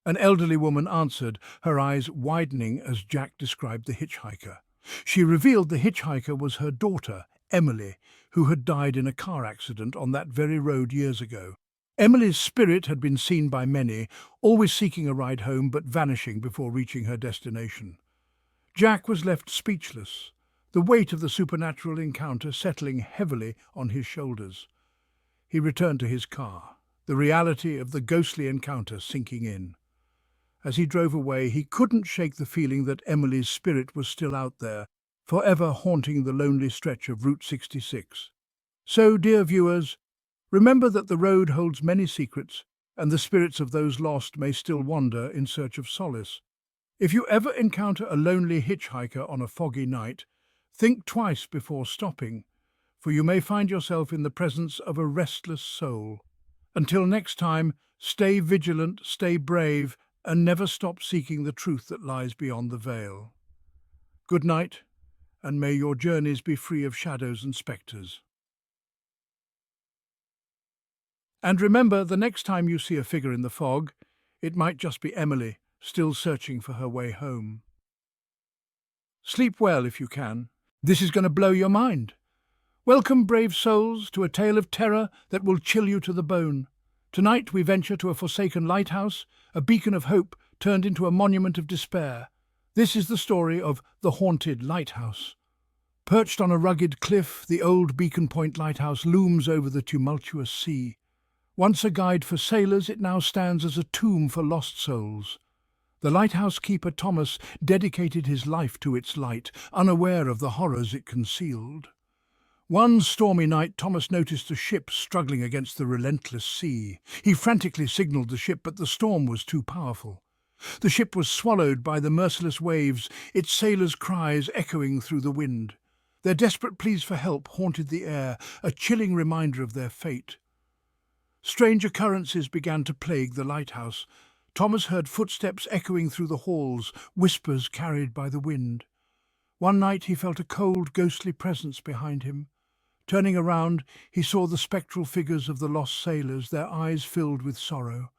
[SPEAKER 1] An elderly woman answered, her eyes widening as Jack described the hitchhiker. She revealed the hitchhiker was her daughter, Emily, who had died in a car accident on that very road years ago. Emily's spirit had been seen by many, always seeking a ride home but vanishing before reaching her destination. Jack was left speechless, the weight of the supernatural encounter settling heavily on his shoulders. He returned to his car, the reality of the ghostly encounter sinking in. As he drove away, he couldn't shake the feeling that Emily's spirit was still out there, forever haunting the lonely stretch of Route 66. So, dear viewers, remember that the road holds many secrets, and the spirits of those lost may still wander in search of solace. If you ever encounter a lonely hitchhiker on a foggy night, think twice before stopping, for you may find yourself in the presence of a restless soul. Until next time, stay vigilant, stay brave, and never stop seeking the truth that lies beyond the veil. Good night, and may your journeys be free of shadows and spectres. And remember, the next time you see a figure in the fog, it might just be Emily, still searching for her way home. Sleep well if you can. This is going to blow your mind. Welcome, brave souls, to a tale of terror that will chill you to the bone. Tonight we venture to a forsaken lighthouse, a beacon of hope turned into a monument of despair. This is the story of the haunted lighthouse. Perched on a rugged cliff, the old Beacon Point lighthouse looms over the tumultuous sea. Once a guide for sailors, it now stands as a tomb for lost souls. The lighthouse keeper Thomas dedicated his life to its light, unaware of the horrors it concealed. One stormy night, Thomas noticed a ship struggling against the relentless sea. He frantically signalled the ship, but the storm was too powerful. The ship was swallowed by the merciless waves, its sailors' cries echoing through the wind. Their desperate pleas for help haunted the air, a chilling reminder of their fate. Strange occurrences began to plague the lighthouse. Thomas heard footsteps echoing through the halls, whispers carried by the wind. One night he felt a cold, ghostly presence behind him. Turning around, he saw the spectral figures of the lost sailors, their eyes filled with sorrow.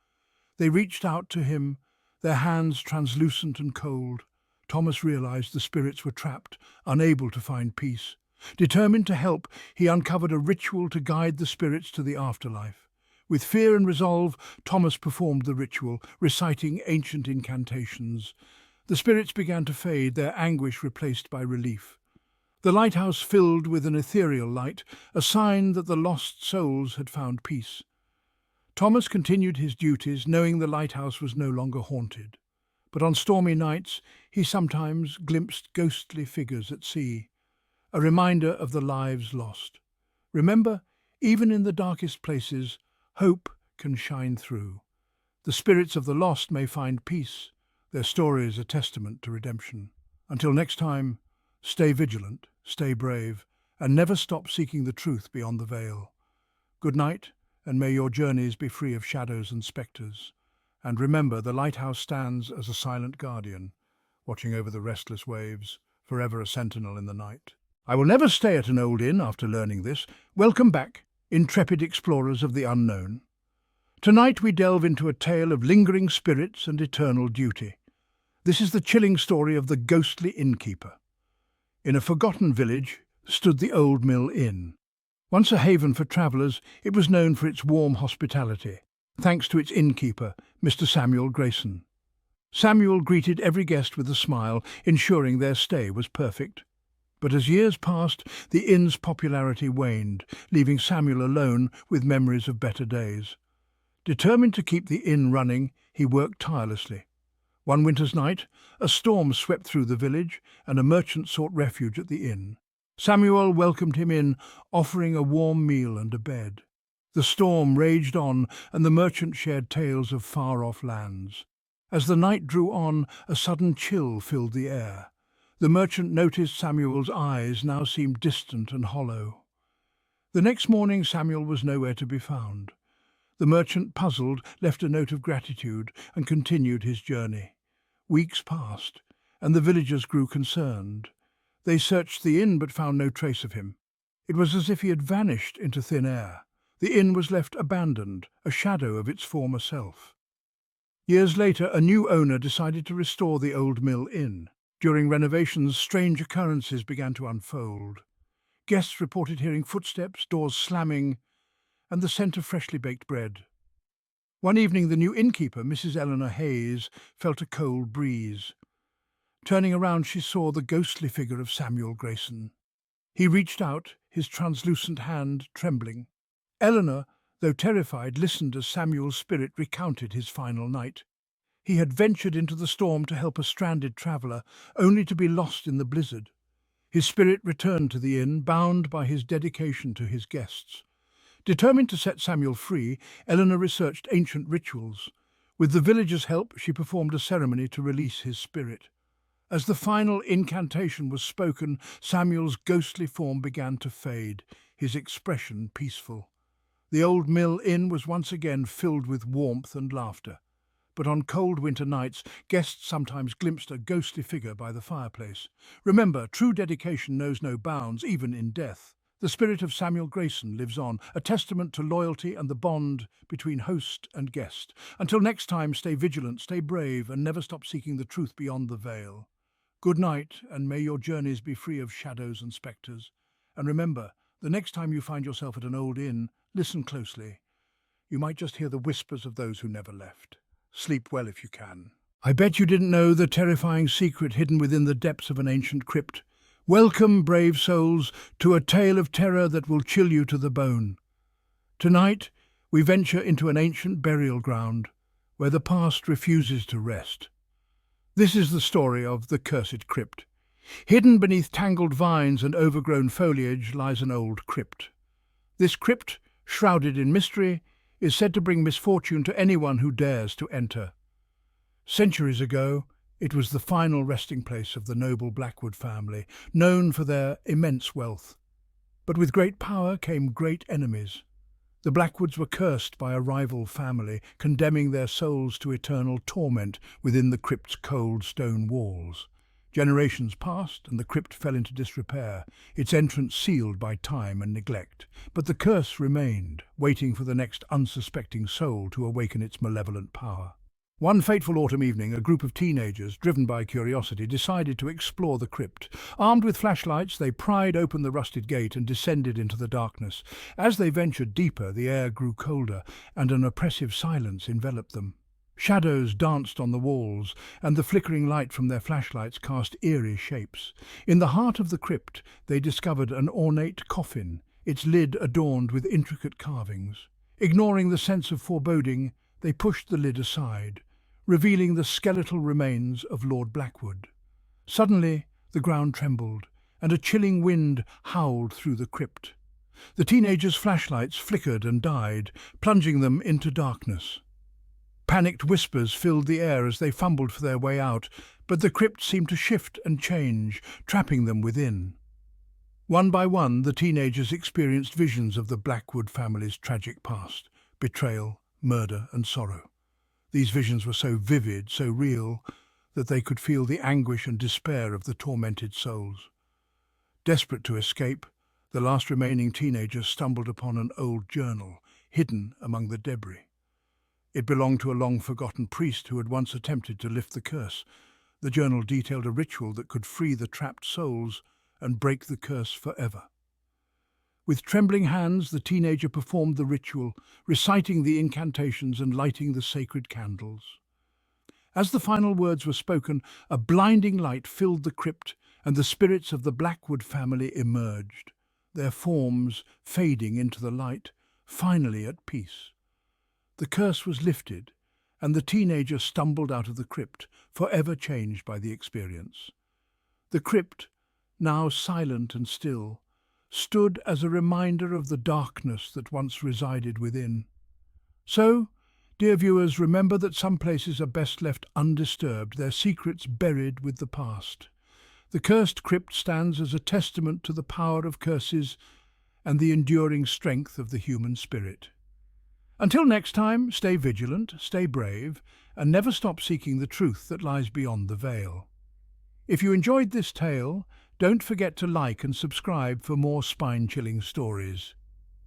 [SPEAKER 1] They reached out to him, their hands translucent and cold. Thomas realized the spirits were trapped, unable to find peace. Determined to help, he uncovered a ritual to guide the spirits to the afterlife. With fear and resolve, Thomas performed the ritual, reciting ancient incantations. The spirits began to fade, their anguish replaced by relief. The lighthouse filled with an ethereal light, a sign that the lost souls had found peace. Thomas continued his duties, knowing the lighthouse was no longer haunted. But on stormy nights, he sometimes glimpsed ghostly figures at sea, a reminder of the lives lost. Remember, even in the darkest places, hope can shine through. The spirits of the lost may find peace. Their story is a testament to redemption. Until next time, stay vigilant, stay brave, and never stop seeking the truth beyond the veil. Good night, and may your journeys be free of shadows and spectres. And remember, the lighthouse stands as a silent guardian, watching over the restless waves, forever a sentinel in the night. I will never stay at an old inn after learning this. Welcome back, intrepid explorers of the unknown. Tonight we delve into a tale of lingering spirits and eternal duty. This is the chilling story of the ghostly innkeeper. In a forgotten village stood the Old Mill Inn. Once a haven for travellers, it was known for its warm hospitality, thanks to its innkeeper, Mr. Samuel Grayson. Samuel greeted every guest with a smile, ensuring their stay was perfect. But as years passed, the inn's popularity waned, leaving Samuel alone with memories of better days. Determined to keep the inn running, he worked tirelessly. One winter's night, a storm swept through the village, and a merchant sought refuge at the inn. Samuel welcomed him in, offering a warm meal and a bed. The storm raged on, and the merchant shared tales of far-off lands. As the night drew on, a sudden chill filled the air. The merchant noticed Samuel's eyes now seemed distant and hollow. The next morning Samuel was nowhere to be found. The merchant, puzzled, left a note of gratitude and continued his journey. Weeks passed, and the villagers grew concerned. They searched the inn but found no trace of him. It was as if he had vanished into thin air. The inn was left abandoned, a shadow of its former self. Years later, a new owner decided to restore the Old Mill Inn. During renovations, strange occurrences began to unfold. Guests reported hearing footsteps, doors slamming, and the scent of freshly baked bread. One evening, the new innkeeper, Mrs. Eleanor Hayes, felt a cold breeze. Turning around, she saw the ghostly figure of Samuel Grayson. He reached out, his translucent hand trembling. Eleanor, though terrified, listened as Samuel's spirit recounted his final night. He had ventured into the storm to help a stranded traveller, only to be lost in the blizzard. His spirit returned to the inn, bound by his dedication to his guests. Determined to set Samuel free, Eleanor researched ancient rituals. With the villagers' help, she performed a ceremony to release his spirit. As the final incantation was spoken, Samuel's ghostly form began to fade, his expression peaceful. The Old Mill Inn was once again filled with warmth and laughter. but on cold winter nights, guests sometimes glimpsed a ghostly figure by the fireplace. Remember, true dedication knows no bounds, even in death. The spirit of Samuel Grayson lives on, a testament to loyalty and the bond between host and guest. Until next time, stay vigilant, stay brave, and never stop seeking the truth beyond the veil. Good night, and may your journeys be free of shadows and spectres. And remember, the next time you find yourself at an old inn, listen closely. You might just hear the whispers of those who never left. Sleep well if you can. I bet you didn't know the terrifying secret hidden within the depths of an ancient crypt. Welcome, brave souls, to a tale of terror that will chill you to the bone. Tonight, we venture into an ancient burial ground where the past refuses to rest. This is the story of the cursed crypt. Hidden beneath tangled vines and overgrown foliage lies an old crypt. This crypt, shrouded in mystery, is said to bring misfortune to anyone who dares to enter. Centuries ago, it was the final resting place of the noble Blackwood family, known for their immense wealth. But with great power came great enemies. The Blackwoods were cursed by a rival family, condemning their souls to eternal torment within the crypt's cold stone walls. Generations passed, and the crypt fell into disrepair, its entrance sealed by time and neglect. But the curse remained, waiting for the next unsuspecting soul to awaken its malevolent power. One fateful autumn evening, a group of teenagers, driven by curiosity, decided to explore the crypt. Armed with flashlights, they pried open the rusted gate and descended into the darkness. As they ventured deeper, the air grew colder, and an oppressive silence enveloped them. Shadows danced on the walls, and the flickering light from their flashlights cast eerie shapes. In the heart of the crypt, they discovered an ornate coffin, its lid adorned with intricate carvings. Ignoring the sense of foreboding, they pushed the lid aside, revealing the skeletal remains of Lord Blackwood. Suddenly, the ground trembled, and a chilling wind howled through the crypt. The teenagers' flashlights flickered and died, plunging them into darkness. Panicked whispers filled the air as they fumbled for their way out, but the crypt seemed to shift and change, trapping them within. One by one, the teenagers experienced visions of the Blackwood family's tragic past: betrayal, murder, and sorrow. These visions were so vivid, so real, that they could feel the anguish and despair of the tormented souls. Desperate to escape, the last remaining teenagers stumbled upon an old journal, hidden among the debris. It belonged to a long-forgotten priest who had once attempted to lift the curse. The journal detailed a ritual that could free the trapped souls and break the curse forever. With trembling hands, the teenager performed the ritual, reciting the incantations and lighting the sacred candles. As the final words were spoken, a blinding light filled the crypt, and the spirits of the Blackwood family emerged, their forms fading into the light, finally at peace. The curse was lifted, and the teenager stumbled out of the crypt, forever changed by the experience. The crypt, now silent and still, stood as a reminder of the darkness that once resided within. So, dear viewers, remember that some places are best left undisturbed, their secrets buried with the past. The cursed crypt stands as a testament to the power of curses and the enduring strength of the human spirit. Until next time, stay vigilant, stay brave, and never stop seeking the truth that lies beyond the veil. If you enjoyed this tale, don't forget to like and subscribe for more spine-chilling stories.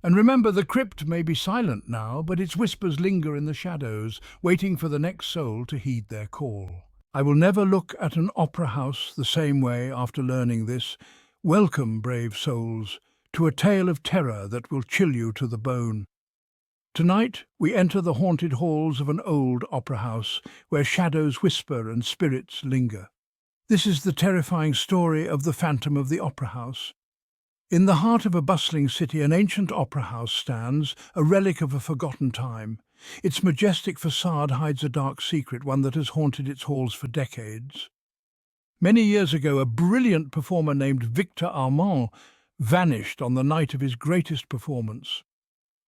[SPEAKER 1] And remember, the crypt may be silent now, but its whispers linger in the shadows, waiting for the next soul to heed their call. I will never look at an opera house the same way after learning this. Welcome, brave souls, to a tale of terror that will chill you to the bone. Tonight, we enter the haunted halls of an old opera house, where shadows whisper and spirits linger. This is the terrifying story of the Phantom of the Opera House. In the heart of a bustling city, an ancient opera house stands, a relic of a forgotten time. Its majestic facade hides a dark secret, one that has haunted its halls for decades. Many years ago, a brilliant performer named Victor Armand vanished on the night of his greatest performance.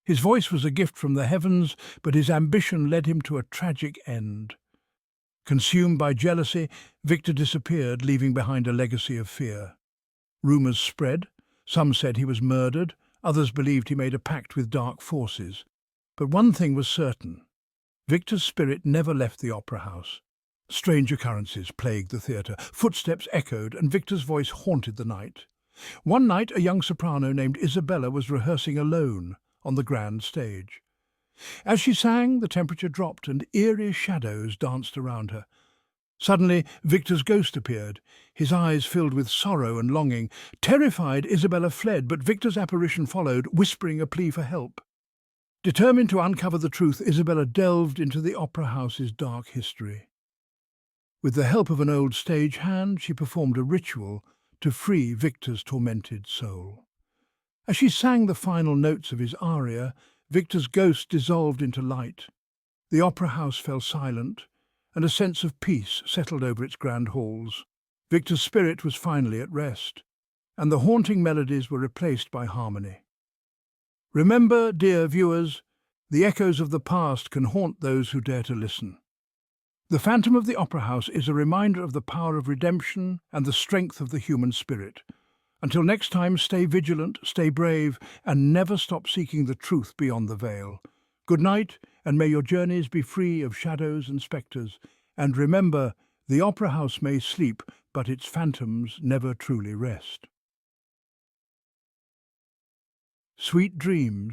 [SPEAKER 1] His voice was a gift from the heavens, but his ambition led him to a tragic end. Consumed by jealousy, Victor disappeared, leaving behind a legacy of fear. Rumours spread. Some said he was murdered, others believed he made a pact with dark forces. But one thing was certain: Victor's spirit never left the opera house. Strange occurrences plagued the theatre. Footsteps echoed, and Victor's voice haunted the night. One night, a young soprano named Isabella was rehearsing alone on the grand stage. As she sang, the temperature dropped and eerie shadows danced around her. Suddenly, Victor's ghost appeared, his eyes filled with sorrow and longing. Terrified, Isabella fled, but Victor's apparition followed, whispering a plea for help. Determined to uncover the truth, Isabella delved into the opera house's dark history. With the help of an old stage hand, she performed a ritual to free Victor's tormented soul. As she sang the final notes of his aria, Victor's ghost dissolved into light. The opera house fell silent, and a sense of peace settled over its grand halls. Victor's spirit was finally at rest, and the haunting melodies were replaced by harmony. Remember, dear viewers, the echoes of the past can haunt those who dare to listen. The Phantom of the Opera House is a reminder of the power of redemption and the strength of the human spirit. Until next time, stay vigilant, stay brave, and never stop seeking the truth beyond the veil. Good night, and may your journeys be free of shadows and spectres. And remember, the opera house may sleep, but its phantoms never truly rest. Sweet dreams.